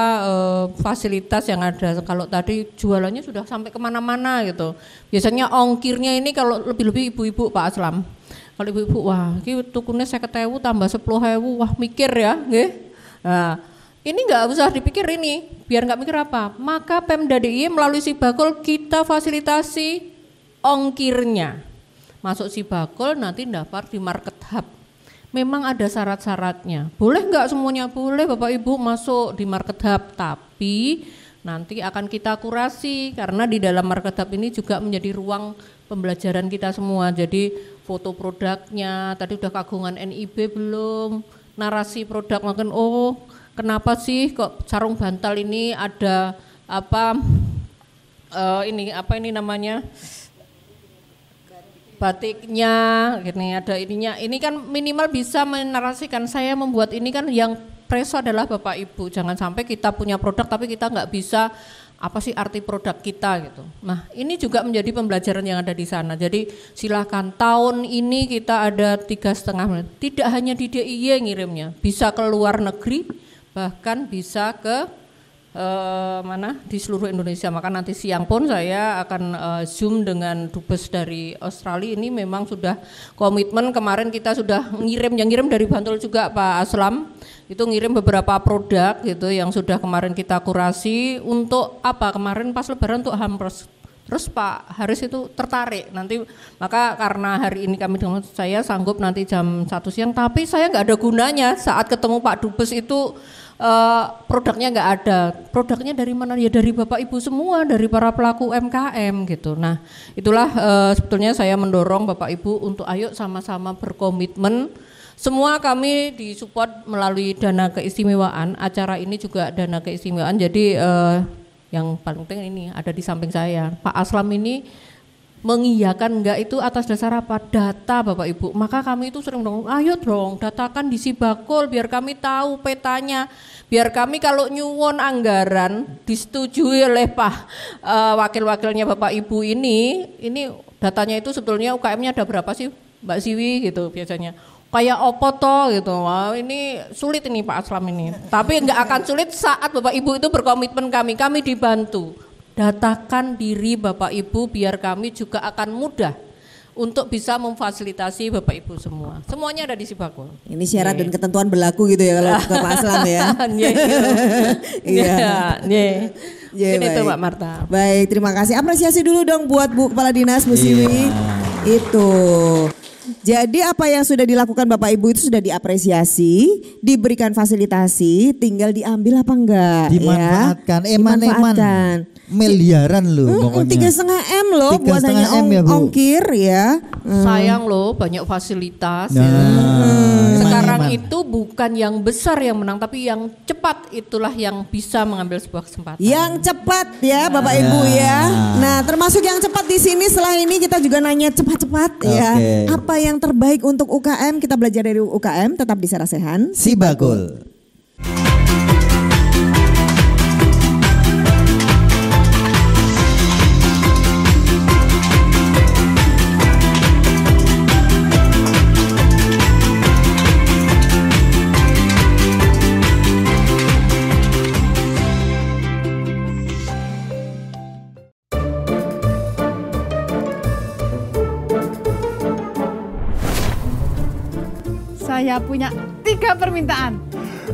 fasilitas yang ada, kalau tadi jualannya sudah sampai kemana-mana gitu. Biasanya ongkirnya ini kalau lebih-lebih ibu-ibu Pak Aslam. Kalau ibu-ibu wah ini tukunya 50.000 tambah 10.000, wah mikir ya, nggih. Nah, ini nggak usah dipikir ini, biar nggak mikir apa. Maka Pemda DIY melalui Sibakul kita fasilitasi ongkirnya. Masuk Sibakul nanti daftar di Market Hub. Memang ada syarat-syaratnya. Boleh nggak semuanya? Boleh Bapak Ibu masuk di Market Hub, tapi nanti akan kita kurasi karena di dalam Market Hub ini juga menjadi ruang pembelajaran kita semua. Jadi foto produknya, tadi udah kagungan NIB belum? Narasi produk makin kenapa sih kok sarung bantal ini ada ini namanya? Batiknya, gini ada ininya. Ini kan minimal bisa menarasikan saya membuat ini kan yang preso adalah Bapak Ibu. Jangan sampai kita punya produk tapi kita nggak bisa apa sih arti produk kita gitu. Nah ini juga menjadi pembelajaran yang ada di sana. Jadi silakan, tahun ini kita ada 3,5 menit. Tidak hanya di DIY ngirimnya, bisa ke luar negeri, bahkan bisa ke di seluruh Indonesia. Maka nanti siang pun saya akan Zoom dengan dubes dari Australia. Ini memang sudah komitmen, kemarin kita sudah yang ngirim dari Bantul juga Pak Aslam. Itu ngirim beberapa produk gitu yang sudah kemarin kita kurasi untuk apa, kemarin pas lebaran untuk hampers. Terus Pak Haris itu tertarik nanti, maka karena hari ini kami dengan saya sanggup nanti jam 1 siang, tapi saya nggak ada gunanya saat ketemu Pak Dubes itu produknya nggak ada. Produknya dari mana? Ya dari Bapak Ibu semua, dari para pelaku UMKM gitu. Nah itulah sebetulnya saya mendorong Bapak Ibu untuk ayo sama-sama berkomitmen. Semua kami disupport melalui dana keistimewaan, acara ini juga dana keistimewaan, jadi yang paling penting ini ada di samping saya. Pak Aslam ini mengiyakan enggak itu atas dasar apa? Data Bapak Ibu. Maka kami itu sering dong, ayo dong datakan di Sibakul biar kami tahu petanya, biar kami kalau nyuwun anggaran disetujui oleh Pak wakil-wakilnya Bapak Ibu ini datanya itu sebetulnya UKM-nya ada berapa sih Mbak Siwi gitu biasanya. Kayak opo toh gitu. Wah, ini sulit ini Pak Aslam ini. Tapi enggak akan sulit saat Bapak Ibu itu berkomitmen kami dibantu. Datakan diri Bapak Ibu biar kami juga akan mudah untuk bisa memfasilitasi Bapak Ibu semua. Semuanya ada di Sibakul. Ini syarat dan ketentuan berlaku gitu ya kalau ke Pak Aslam ya. Iya. Itu Mbak Marta. Baik, terima kasih. Apresiasi dulu dong buat Bu Kepala Dinas Bu Siwi. Itu. Jadi apa yang sudah dilakukan Bapak Ibu itu sudah diapresiasi, diberikan fasilitasi, tinggal diambil apa enggak? Dimanfaatkan, eman-eman. Miliaran loh pokoknya. 3,5 M loh buat hanya ongkir ya. Sayang loh banyak fasilitas. Sekarang itu bukan yang besar yang menang, tapi yang cepat itulah yang bisa mengambil sebuah kesempatan. Yang cepat ya Bapak Ibu ya. Nah termasuk yang cepat di sini setelah ini kita juga nanya cepat-cepat ya. Apa yang terbaik untuk UKM? Kita belajar dari UKM, tetap di Sarasehan Sibakul. Saya punya 3 permintaan.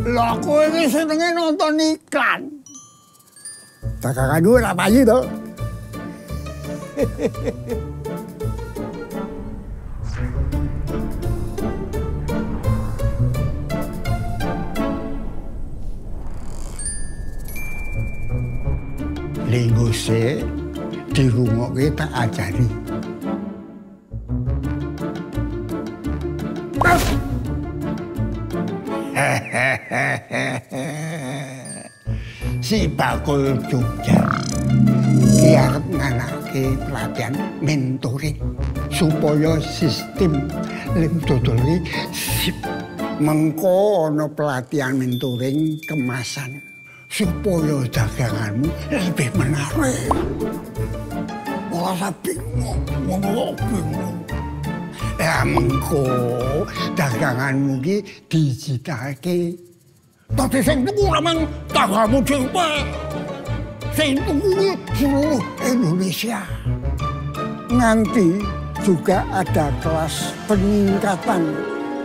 Lah kowe iki senenge nonton iklan. Dagangan duwe apa aja to? Lingguse dirungokke tak ajari. Sibakul Jogja ki arep nganake pelatihan mentoring supaya sistem lem dodol iki sip. Mengko ana pelatihan mentoring kemasan supaya daganganmu lebih menarik. Ora bingung, bingung. Ya mengko daganganmu ki digitalke. Tapi sing tuku memang daganganmu dhewe. Sing tuku seluruh Indonesia. Nanti juga ada kelas peningkatan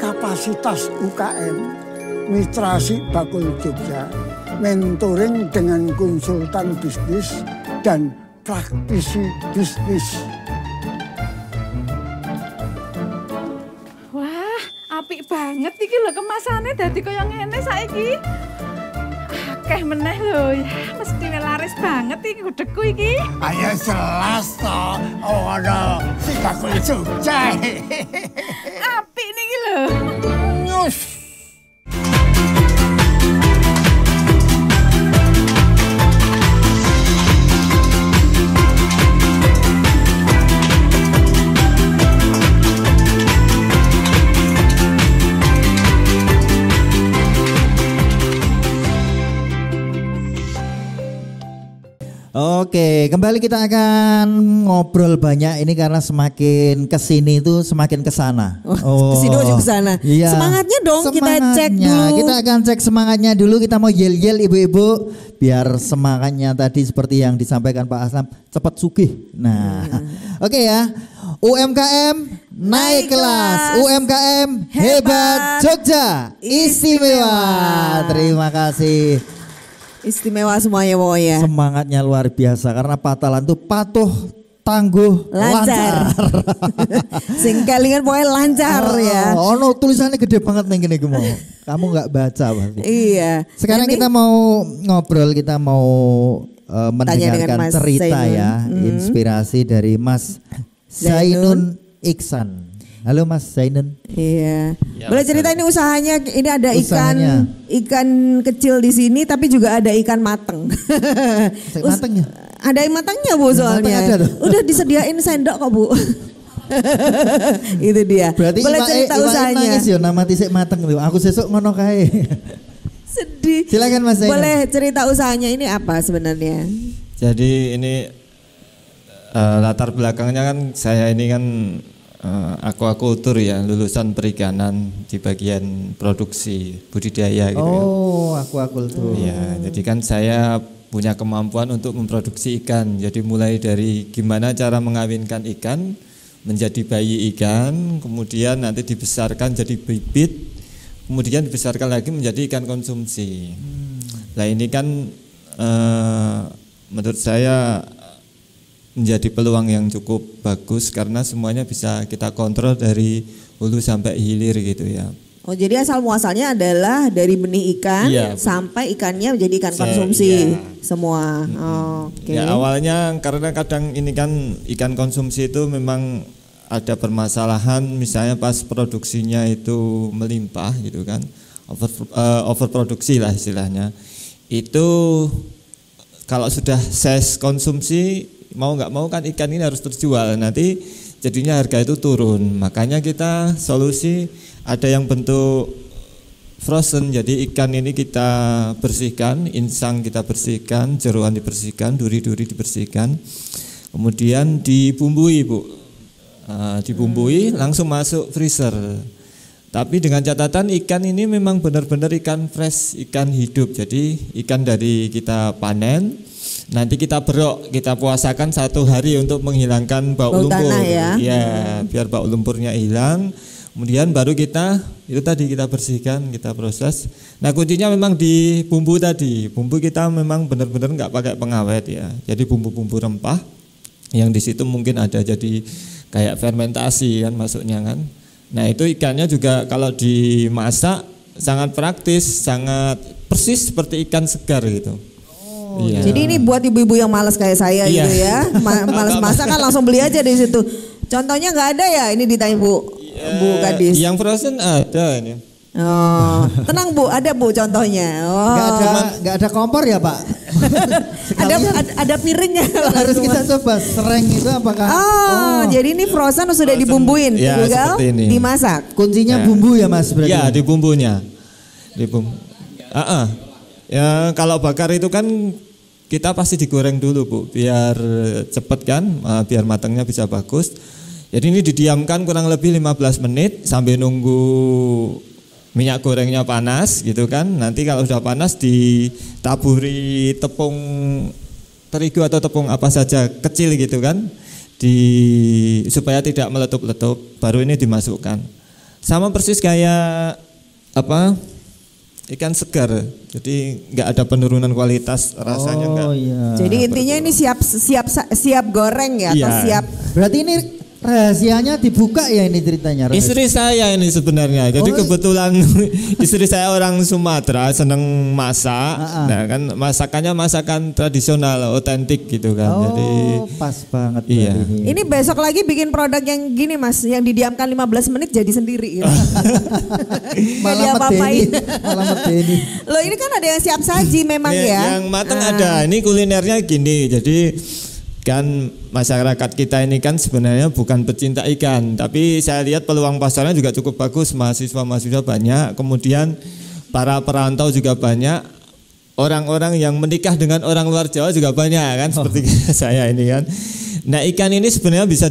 kapasitas UKM Mitra Sibakul Jogja, mentoring dengan konsultan bisnis dan praktisi bisnis. Apik banget iki lho kemasane dadi kaya ngene saiki. Akeh meneh lho ya, mesti laris banget iki gudegku iki. Ayo jelas to, ono Sibakul Jogja. Apik niki lho. Nyus. Oke, kembali kita akan ngobrol banyak ini karena semakin kesini itu semakin kesana. Kesini aja kesana. Iya. Semangatnya dong kita cek dulu. Kita akan cek semangatnya dulu. Kita mau yel-yel ibu-ibu biar semangatnya tadi seperti yang disampaikan Pak Aslam cepat sugih. Nah, oke ya. UMKM naik kelas, UMKM hebat Jogja, istimewa. Terima kasih. Istimewa semuanya pokoknya. Semangatnya luar biasa karena Patalan tuh patuh, tangguh, lancar. Sing kelingan pokoknya lancar ya. Oh no, tulisannya gede banget nih gini mau. Kamu nggak baca pasti. Iya. Sekarang kita mau ngobrol, kita mau mendengarkan cerita ya, inspirasi dari Mas Zainun Iksan. Halo Mas Zainun. Iya. Boleh cerita ini usahanya? Ini ada ikan kecil di sini, tapi juga ada ikan mateng. Matengnya? Ada yang matangnya Bu soalnya. Udah disediain sendok kok Bu. Itu dia. Berarti boleh cerita usahanya? Nangis yo nama tisik mateng lho. Aku sesuk ngono kae. Sedih. Silakan Mas Zainun. Boleh cerita usahanya ini apa sebenarnya? Jadi ini latar belakangnya kan saya ini kan aquacultur ya, lulusan perikanan di bagian produksi budidaya gitu kan. Oh, aquacultur. Ya, jadi kan saya punya kemampuan untuk memproduksi ikan. Jadi mulai dari gimana cara mengawinkan ikan menjadi bayi ikan, kemudian nanti dibesarkan jadi bibit, kemudian dibesarkan lagi menjadi ikan konsumsi. Nah ini kan menurut saya menjadi peluang yang cukup bagus karena semuanya bisa kita kontrol dari hulu sampai hilir gitu ya. Oh jadi asal muasalnya adalah dari benih ikan sampai ikannya menjadi ikan konsumsi semua. Okay. Ya awalnya karena kadang ini kan ikan konsumsi itu memang ada permasalahan, misalnya pas produksinya itu melimpah gitu kan, overproduksi lah istilahnya. Itu kalau sudah size konsumsi mau nggak mau kan ikan ini harus terjual, nanti jadinya harga itu turun. Makanya kita solusi ada yang bentuk frozen, jadi ikan ini kita bersihkan, insang kita bersihkan, jeroan dibersihkan, duri-duri dibersihkan, kemudian dibumbui Bu, dibumbui langsung masuk freezer. Tapi dengan catatan ikan ini memang benar-benar ikan fresh, ikan hidup. Jadi ikan dari kita panen, nanti kita berok, kita puasakan 1 hari untuk menghilangkan bau lumpur. Ya, biar bau lumpurnya hilang. Kemudian baru kita itu tadi kita bersihkan, kita proses. Nah kuncinya memang di bumbu tadi. Bumbu kita memang benar-benar nggak pakai pengawet ya. Jadi bumbu-bumbu rempah yang di situ mungkin ada jadi kayak fermentasi kan masuknya kan. Nah itu ikannya juga kalau dimasak sangat praktis, sangat persis seperti ikan segar gitu. Iya. Jadi ini buat ibu-ibu yang malas kayak saya gitu ya, malas masak kan langsung beli aja di situ. Contohnya nggak ada ya ini ditanya Bu Kadis. Yang frozen ada ini. Oh, tenang Bu, ada Bu contohnya. Nggak ada kompor ya Pak? ada piringnya. Harus kita coba sereng itu apakah? Jadi ini frozen sudah dibumbuin, tinggal dimasak. Kuncinya bumbu ya Mas berarti? Ya di bumbunya, di bumbu. Ya kalau bakar itu kan kita pasti digoreng dulu Bu, biar cepet kan, biar matangnya bisa bagus. Jadi ini didiamkan kurang lebih 15 menit sambil nunggu minyak gorengnya panas gitu kan. Nanti kalau sudah panas ditaburi tepung terigu atau tepung apa saja kecil gitu kan, supaya tidak meletup-letup. Baru ini dimasukkan. Sama persis kayak apa? Ikan segar. Jadi nggak ada penurunan kualitas rasanya enggak. Iya. Jadi intinya ini siap goreng ya atau siap. Berarti ini rahasianya dibuka ya ini ceritanya. Istri saya ini sebenarnya. Jadi kebetulan istri saya orang Sumatera, seneng masak. Nah kan masakannya masakan tradisional, otentik gitu kan. Jadi pas banget. Iya. Ini besok lagi bikin produk yang gini Mas, yang didiamkan 15 menit jadi sendiri. Gitu. Malah medeni. Loh ini kan ada yang siap saji memang ya. Yang matang ada. Ini kulinernya gini. Jadi kan masyarakat kita ini kan sebenarnya bukan pecinta ikan, tapi saya lihat peluang pasarnya juga cukup bagus, mahasiswa banyak, kemudian para perantau juga banyak. orang-orang yang menikah dengan orang luar Jawa juga banyak kan, seperti saya ini kan. Nah ikan ini sebenarnya bisa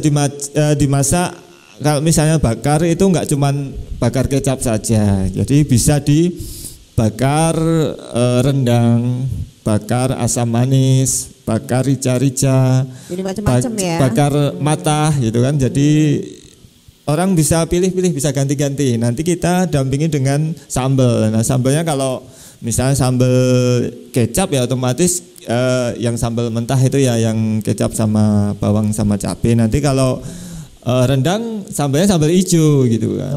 dimasak, kalau misalnya bakar itu enggak cuman bakar kecap saja, jadi bisa dibakar rendang, bakar asam manis, bakar rica-rica, jadi macam-macam ya, bakar mata gitu kan. Jadi orang bisa pilih-pilih, bisa ganti-ganti. Nanti kita dampingi dengan sambal. Nah sambalnya kalau misalnya sambal kecap ya otomatis yang sambal mentah itu ya yang kecap sama bawang sama cabai. Nanti kalau rendang sambalnya sambal hijau gitu kan.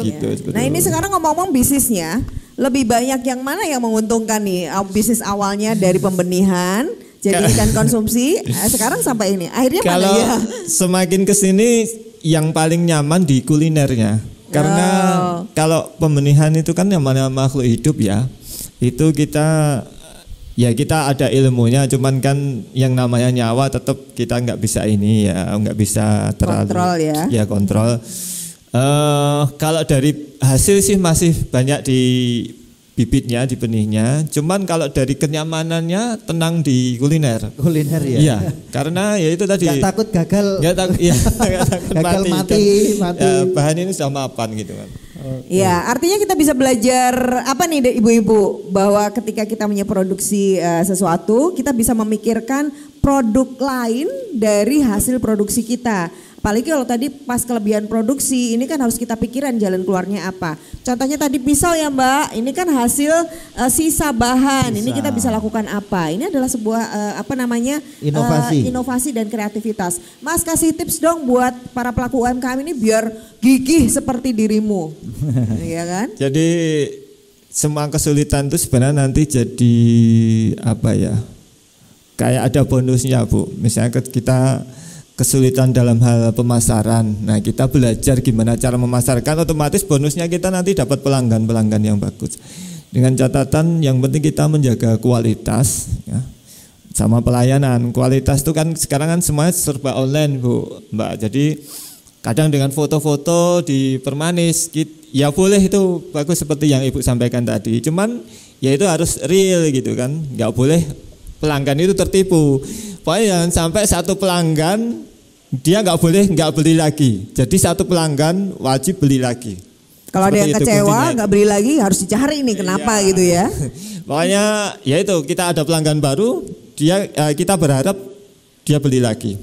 Gitu. Ya. Nah ini sekarang ngomong-ngomong bisnisnya, lebih banyak yang mana yang menguntungkan nih? Bisnis awalnya dari pembenihan, jadi ikan konsumsi, sekarang sampai ini. Akhirnya kalau mana ya? Semakin kesini yang paling nyaman di kulinernya. Karena kalau pembenihan itu kan yang mana makhluk hidup ya. Itu kita ada ilmunya, cuman kan yang namanya nyawa tetap kita nggak bisa ini ya, nggak bisa terlalu kontrol ya kontrol. Kalau dari hasil sih masih banyak di bibitnya, di benihnya. Cuman kalau dari kenyamanannya tenang di kuliner ya. Iya, karena ya itu tadi. Nggak takut gagal. Nggak takut, ya, nggak takut gagal mati. Ya, bahan ini sudah mapan gitu kan. Ya, artinya kita bisa belajar apa nih ibu-ibu, bahwa ketika kita memproduksi sesuatu, kita bisa memikirkan produk lain dari hasil produksi kita. Apalagi kalau tadi pas kelebihan produksi, ini kan harus kita pikiran jalan keluarnya apa. Contohnya tadi pisau ya Mbak, ini kan hasil sisa bahan, ini kita bisa lakukan apa. Ini adalah sebuah inovasi dan kreativitas. Mas kasih tips dong buat para pelaku UMKM ini biar gigih seperti dirimu. Iya kan? Jadi semua kesulitan itu sebenarnya nanti jadi apa ya, kayak ada bonusnya Bu. Misalnya kita kesulitan dalam hal pemasaran, nah kita belajar gimana cara memasarkan, otomatis bonusnya kita nanti dapat pelanggan yang bagus. Dengan catatan yang penting kita menjaga kualitas ya, sama pelayanan. Kualitas itu kan sekarang kan semuanya serba online Bu, Mbak. Jadi kadang dengan foto-foto di permanis, ya boleh itu bagus seperti yang Ibu sampaikan tadi. Cuman ya itu harus real gitu kan, nggak boleh pelanggan itu tertipu. Pokoknya jangan sampai satu pelanggan dia nggak beli lagi. Jadi satu pelanggan wajib beli lagi. Kalau ada yang kecewa nggak beli lagi, harus dicari nih kenapa gitu ya. Makanya ya itu, kita ada pelanggan baru, kita berharap dia beli lagi.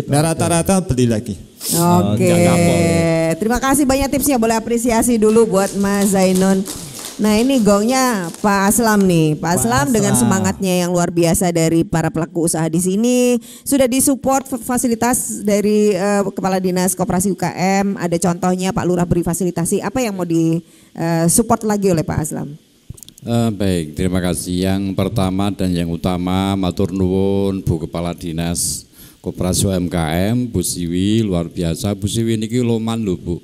Nah, rata-rata beli lagi. Oke. Terima kasih banyak tipsnya, boleh apresiasi dulu buat Mas Zainun. Nah ini gongnya Pak Aslam nih, Pak Aslam dengan semangatnya yang luar biasa dari para pelaku usaha di sini sudah disupport fasilitas dari Kepala Dinas Koperasi UKM. Ada contohnya Pak Lurah beri fasilitasi, apa yang mau disupport lagi oleh Pak Aslam? Baik, terima kasih. Yang pertama dan yang utama matur nuwun Bu Kepala Dinas Koperasi UMKM Bu Siwi, luar biasa. Bu Siwi niki loman lho Bu.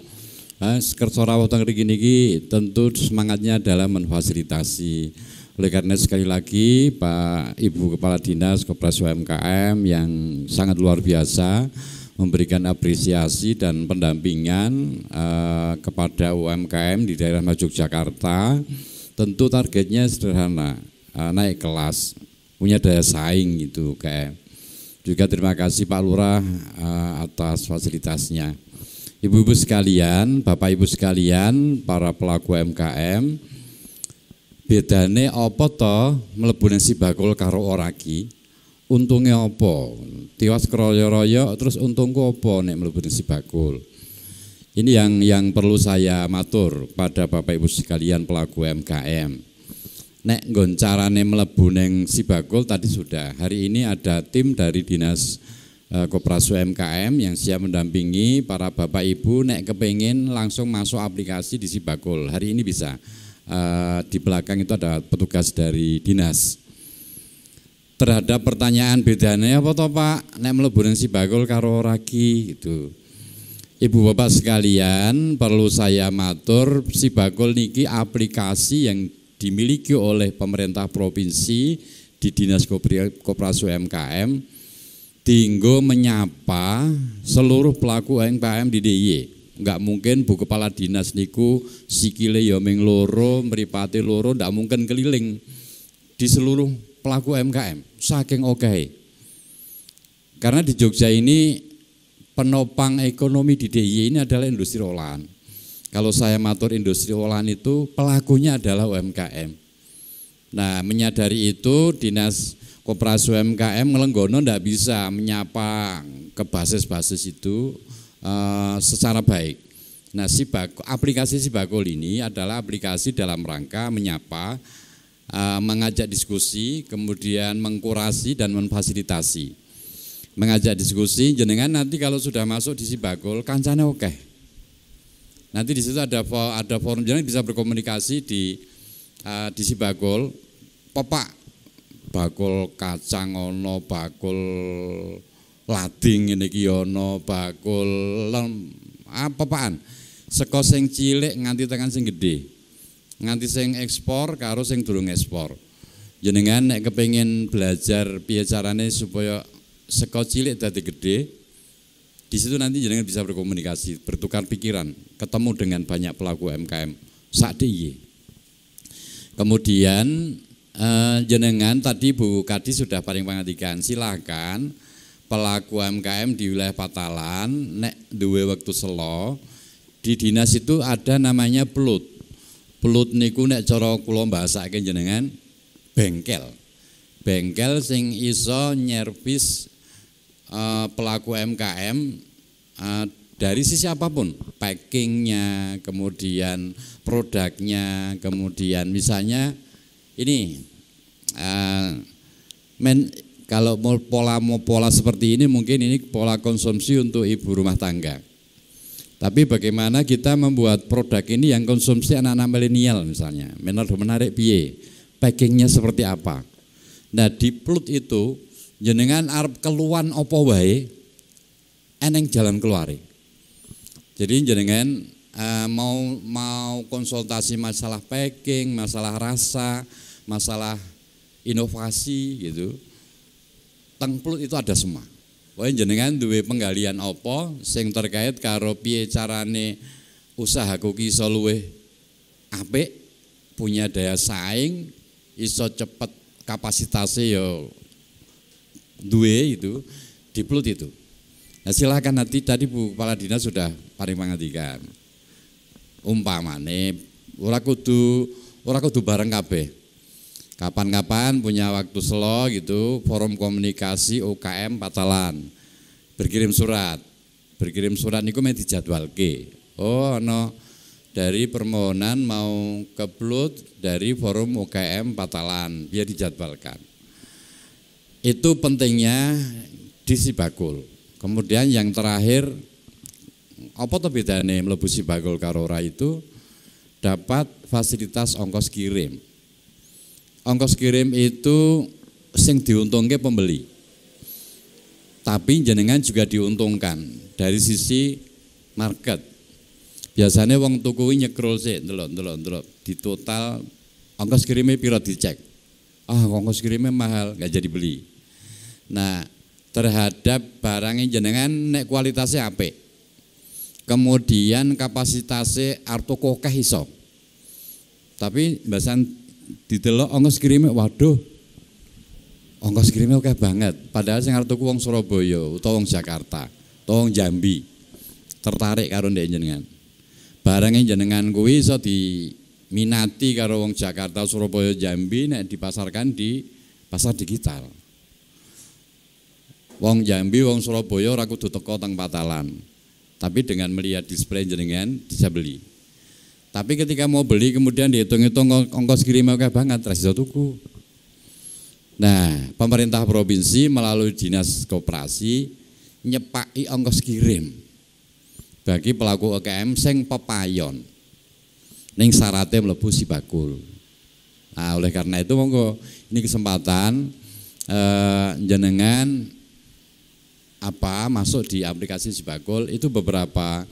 Kerso rawuh teng mriki niki tentu semangatnya adalah memfasilitasi. Oleh karena sekali lagi Pak Ibu Kepala Dinas Koperasi UMKM yang sangat luar biasa memberikan apresiasi dan pendampingan kepada UMKM di daerah Yogyakarta. Tentu targetnya sederhana, naik kelas, punya daya saing gitu UKM. Juga terima kasih Pak Lurah atas fasilitasnya. Ibu-ibu sekalian, Bapak Ibu sekalian, para pelaku UMKM, bedane apa to mlebu nang sibakul karo ora ki? Untunge apa? Tiwas keroyo-royo terus untungku apa nek mlebu nang sibakul? Ini yang perlu saya matur pada Bapak Ibu sekalian pelaku UMKM. Nek nggon carane mlebu nang sibakul tadi sudah. Hari ini ada tim dari Dinas Koperasi UMKM yang siap mendampingi para Bapak Ibu nek kepengin langsung masuk aplikasi di Sibakul. Hari ini bisa. Di belakang itu ada petugas dari dinas. Terhadap pertanyaan bedanya apa toh Pak nek mlebu nang Sibakul karo ragi gitu. Ibu Bapak sekalian, perlu saya matur, Sibakul niki aplikasi yang dimiliki oleh pemerintah provinsi di Dinas Koperasi UMKM tinggo menyapa seluruh pelaku UMKM di DIY. Enggak mungkin Bu Kepala Dinas niku sikile ya ming loro, mripate loro, enggak mungkin keliling. di seluruh pelaku UMKM, saking oke. Karena di Jogja ini penopang ekonomi di DIY ini adalah industri olahan. Kalau saya matur industri olahan itu pelakunya adalah UMKM. Nah, menyadari itu Dinas Koperasi UMKM Ngelenggono tidak bisa menyapa ke basis-basis itu secara baik. Nah, aplikasi Sibakul ini adalah aplikasi dalam rangka menyapa, mengajak diskusi, kemudian mengkurasi dan memfasilitasi. Mengajak diskusi, jenengan nanti kalau sudah masuk di Sibakul, kancane oke. Nanti di situ ada forum, jenengan bisa berkomunikasi di Sibakul, pepak, bakul kacang ono, bakul lading ini ono, bakul apaan? Seko sing cilik nganti tekan sing gede, nganti sing ekspor karo sing durung ekspor. Jenengan nek kepengin belajar piye carane supaya seko cilik dadi gede, di situ nanti jenengan bisa berkomunikasi, bertukar pikiran, ketemu dengan banyak pelaku UMKM sak DIY. Kemudian jenengan tadi Bu Kadi sudah paling pangatikan, silakan pelaku UMKM di wilayah Patalan nek duwe wektu selo di dinas itu ada namanya pelut. Pelut niku nek cara kula bahasake jenengan bengkel. Bengkel sing iso nyervis pelaku UMKM dari sisi apapun, packingnya, kemudian produknya, kemudian misalnya ini kalau pola seperti ini mungkin ini pola konsumsi untuk ibu rumah tangga. Tapi bagaimana kita membuat produk ini yang konsumsi anak-anak milenial misalnya, menarik piye, packingnya seperti apa. Nah di Plut itu jenengan arep keluan opo wae eneng jalan keluare. Jadi jenengan mau konsultasi masalah packing, masalah rasa, masalah inovasi gitu. Teng Plut itu ada semua. Wae jenengan duwe penggalian opo sing terkait karo piye carane usahaku ki iso luwih apik, punya daya saing, iso cepet kapasitasnya yo duwe itu di Plut itu. Nah silakan nanti tadi Bu Kepala Dinas sudah paling mengatakan umpamane ora kudu bareng kabeh. Kapan-kapan punya waktu selo gitu, forum komunikasi UKM Patalan. Berkirim surat niku mesti dijadwalke. Oh no, dari permohonan mau ke Plut dari forum UKM Patalan, biar dijadwalkan. Itu pentingnya di Sibakul. Kemudian yang terakhir, apa tuh bedanya mlebu Sibakul karo ora itu dapat fasilitas ongkos kirim. Ongkos kirim itu sing diuntungke pembeli. Tapi jenengan juga diuntungkan dari sisi market. Biasanya wong tuku nyekrol sih, ndelok. Di total ongkos kirimnya piro dicek. Ongkos kirimnya mahal, nggak jadi beli. Nah, terhadap barangnya jenengan nek kualitasnya apik. Kemudian kapasitasnya arto kokeh iso. Tapi bahasan didelok ongkos kirimnya, waduh, ongkos kirimnya oke banget. Padahal sing arep tuku wong Surabaya utawa wong Jakarta, utawa wong Jambi tertarik karo ndek jenengan. Barangnya jenengan kuwi iso diminati karo wong Jakarta, Surabaya, Jambi nek dipasarkan di pasar digital. Wong Jambi, wong Surabaya ora kudu teko teng Patalan. Tapi dengan melihat display jenengan bisa beli. Tapi ketika mau beli kemudian dihitung-hitung ongkos kirimnya oke banget, ra iso tuku. Nah, pemerintah provinsi melalui Dinas Koperasi nyepaki ongkos kirim bagi pelaku UKM sing pepayon ning syaratnya mlebu Sibakul. Nah, oleh karena itu monggo ini kesempatan jenengan masuk di aplikasi Sibakul itu beberapa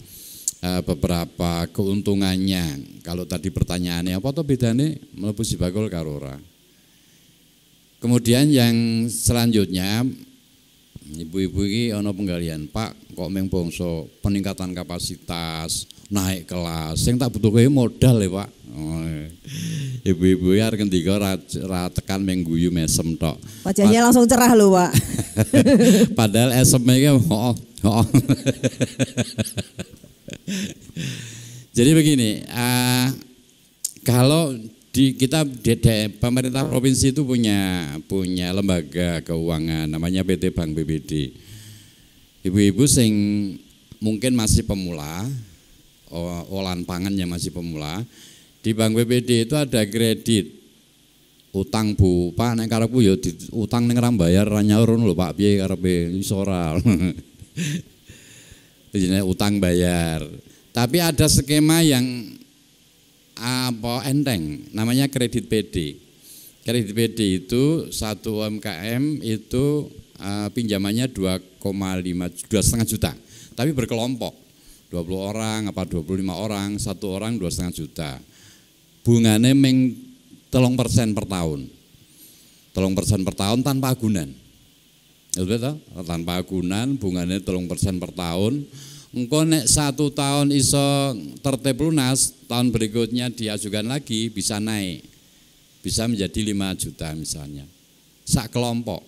keuntungannya. Kalau tadi pertanyaannya apa tuh bedanya mlebu Sibakul karo ora. Kemudian yang selanjutnya ibu-ibu ini ana penggalian, Pak, kok meng bangsa peningkatan kapasitas, naik kelas. Sing tak butuhke modal ya, Pak. Ibu-ibu ya ngendika ra tekan mengguyu mesem tok. Wajahnya langsung cerah loh, Pak. Padahal eseme Jadi begini, kalau kita pemerintah provinsi itu punya lembaga keuangan namanya PT Bank BBD. Ibu-ibu sing mungkin masih pemula, olahan pangan yang masih pemula, di Bank BBD itu ada kredit utang Bu, Pak nek karepku ya utang ning rambayar ra nyaur lho Pak, piye karepe iso ora. Jenenge utang bayar. Tapi ada skema yang enteng, namanya kredit PD. Kredit PD itu satu UMKM itu pinjamannya 2,5 juta, tapi berkelompok 20 orang apa 25 orang, satu orang 2,5 juta. Bungane meng 3% per tahun. 3% per tahun tanpa agunan. Betul? Tanpa agunan bungane 3% per tahun. Engko nek 1 tahun iso tertib lunas, tahun berikutnya diajukan lagi bisa naik. Bisa menjadi 5 juta misalnya. Sak kelompok.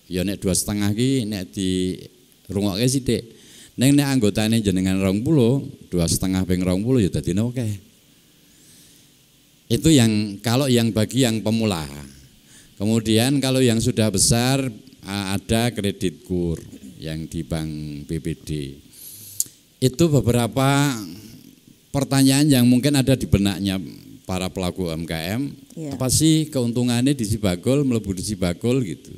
Ya nek 2,5 ki nek di rungokke sithik. Nek anggotane jenengan 20, 2,5 ping 20 ya dadine oke. Itu yang kalau yang bagi yang pemula. Kemudian kalau yang sudah besar ada kredit KUR yang di Bank BBD. Itu beberapa pertanyaan yang mungkin ada di benaknya para pelaku UMKM. Ya. Apa sih keuntungannya di Sibagul, melebu di Sibagul gitu.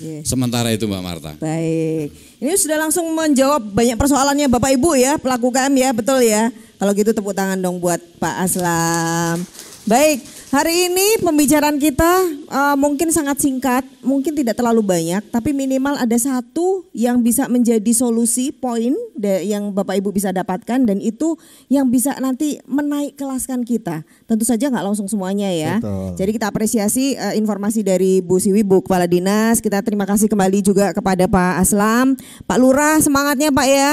Yeah. Sementara itu Mbak Marta. Baik, ini sudah langsung menjawab banyak persoalannya Bapak Ibu ya, pelaku UMKM ya, betul ya. Kalau gitu tepuk tangan dong buat Pak Aslam. Baik, hari ini pembicaraan kita mungkin sangat singkat, mungkin tidak terlalu banyak, tapi minimal ada satu yang bisa menjadi solusi poin yang Bapak Ibu bisa dapatkan dan itu yang bisa nanti menaik kelaskan kita. Tentu saja nggak langsung semuanya ya. Betul. Jadi kita apresiasi informasi dari Bu Siwi, Bu Kepala Dinas. Kita terima kasih kembali juga kepada Pak Aslam, Pak Lurah, semangatnya Pak ya.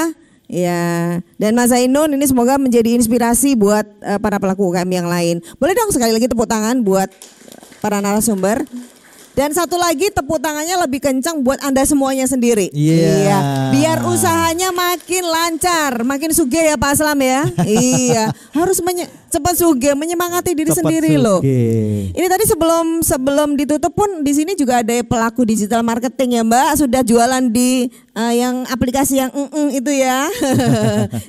Ya, dan Mas Zainun ini semoga menjadi inspirasi buat para pelaku UKM yang lain. Boleh dong sekali lagi tepuk tangan buat para narasumber. Dan satu lagi tepuk tangannya lebih kencang buat Anda semuanya sendiri. Iya. Biar usahanya makin lancar, makin sugih ya Pak Aslam ya. Iya, harus cepat sugih, menyemangati diri sendiri loh. Ini tadi sebelum ditutup pun di sini juga ada pelaku digital marketing ya Mbak, sudah jualan di yang aplikasi yang itu ya.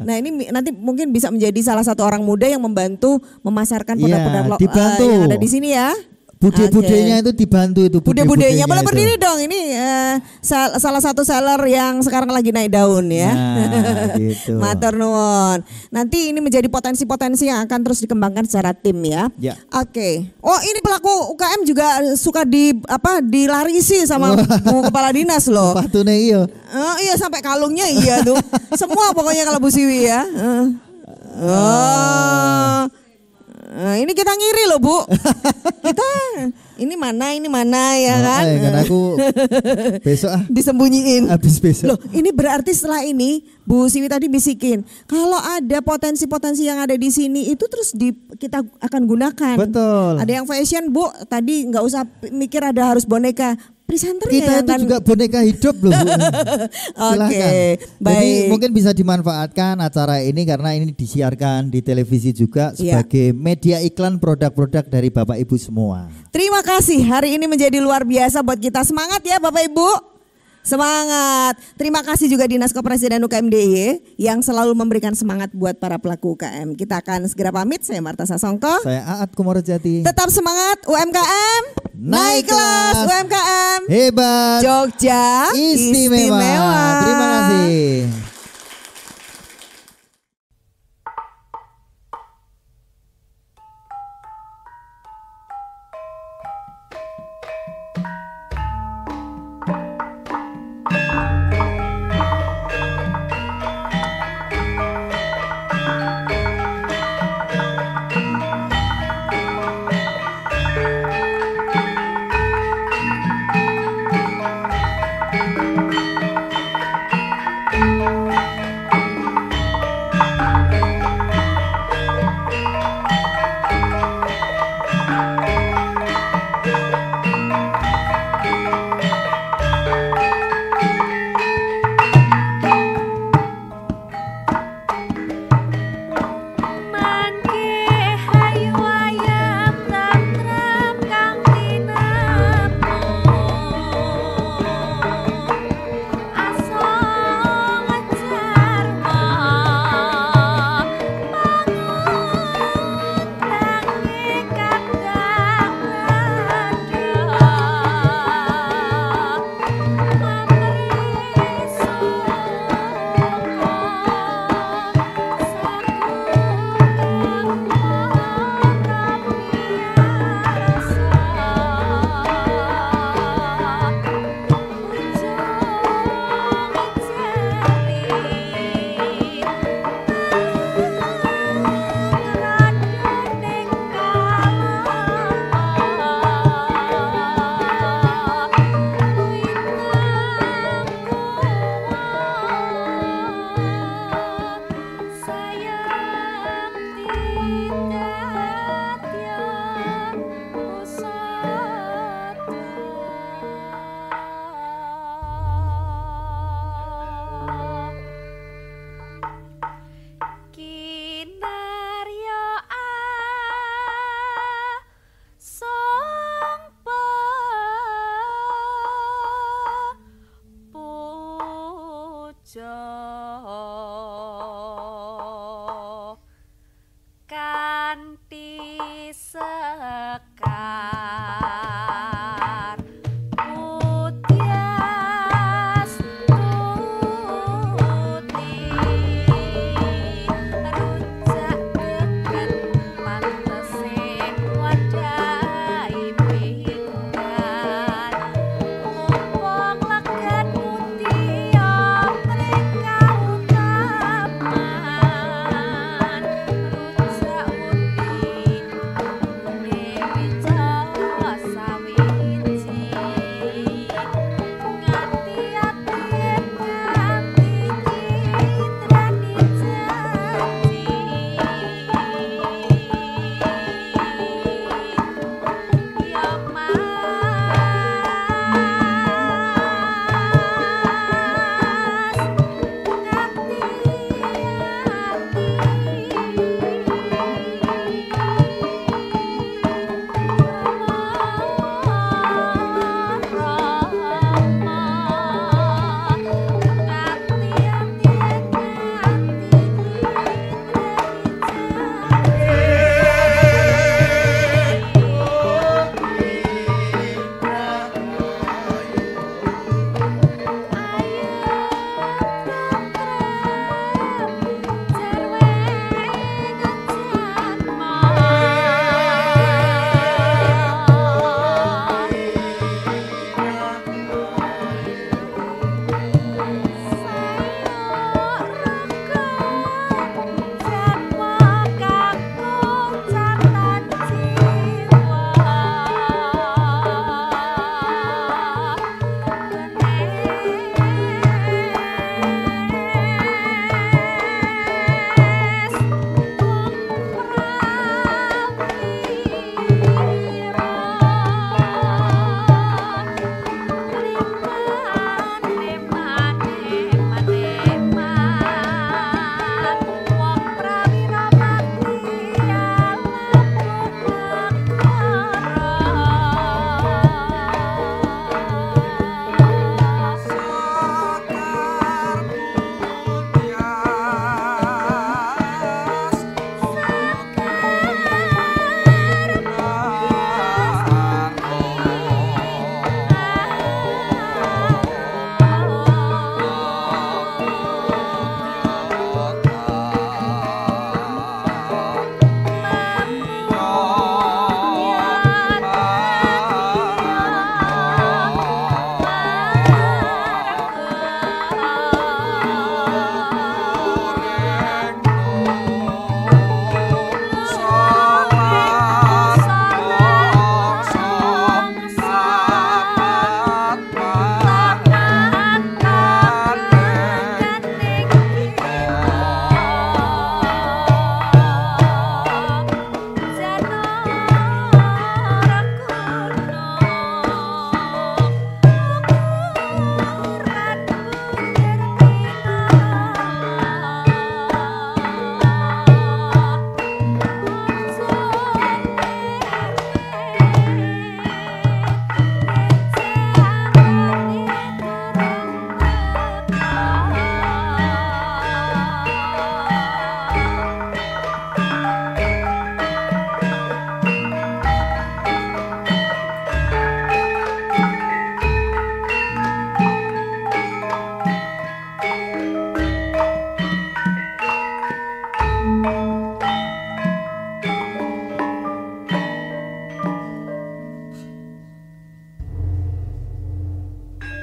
Nah ini nanti mungkin bisa menjadi salah satu orang muda yang membantu memasarkan produk-produk yang ada di sini ya. Bude-budenya itu dibantu itu. Bude-budenya boleh berdiri dong. Ini salah satu seller yang sekarang lagi naik daun ya. Nah, gitu. Matur nuwun. Nanti ini menjadi potensi-potensi yang akan terus dikembangkan secara tim ya. Oke. Oh ini pelaku UKM juga suka dilarisi sama Bu Kepala Dinas loh. Sepatune iya. Iya sampai kalungnya iya tuh. Semua pokoknya kalau Bu Siwi ya. Ini kita ngiri loh Bu. Kita ini mana ya kan. Kan aku besok disembunyiin. Habis besok. Loh ini berarti setelah ini Bu Siwi tadi bisikin. Kalau ada potensi-potensi yang ada di sini itu terus kita akan gunakan. Betul. Ada yang fashion Bu, tadi nggak usah mikir ada harus boneka. Presenternya kita itu juga boneka hidup loh Bu. Oke, baik. Jadi mungkin bisa dimanfaatkan acara ini karena ini disiarkan di televisi juga sebagai media iklan produk-produk dari Bapak Ibu semua. Terima kasih, hari ini menjadi luar biasa buat kita. Semangat ya Bapak Ibu. Semangat. Terima kasih juga Dinas Koperasi dan UKM DIY yang selalu memberikan semangat buat para pelaku UKM. Kita akan segera pamit. Saya Marta Sasongko. Saya Aat Kumorojati. Tetap semangat UMKM. Naik kelas UMKM. Hebat. Jogja istimewa. Terima kasih.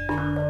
Bye.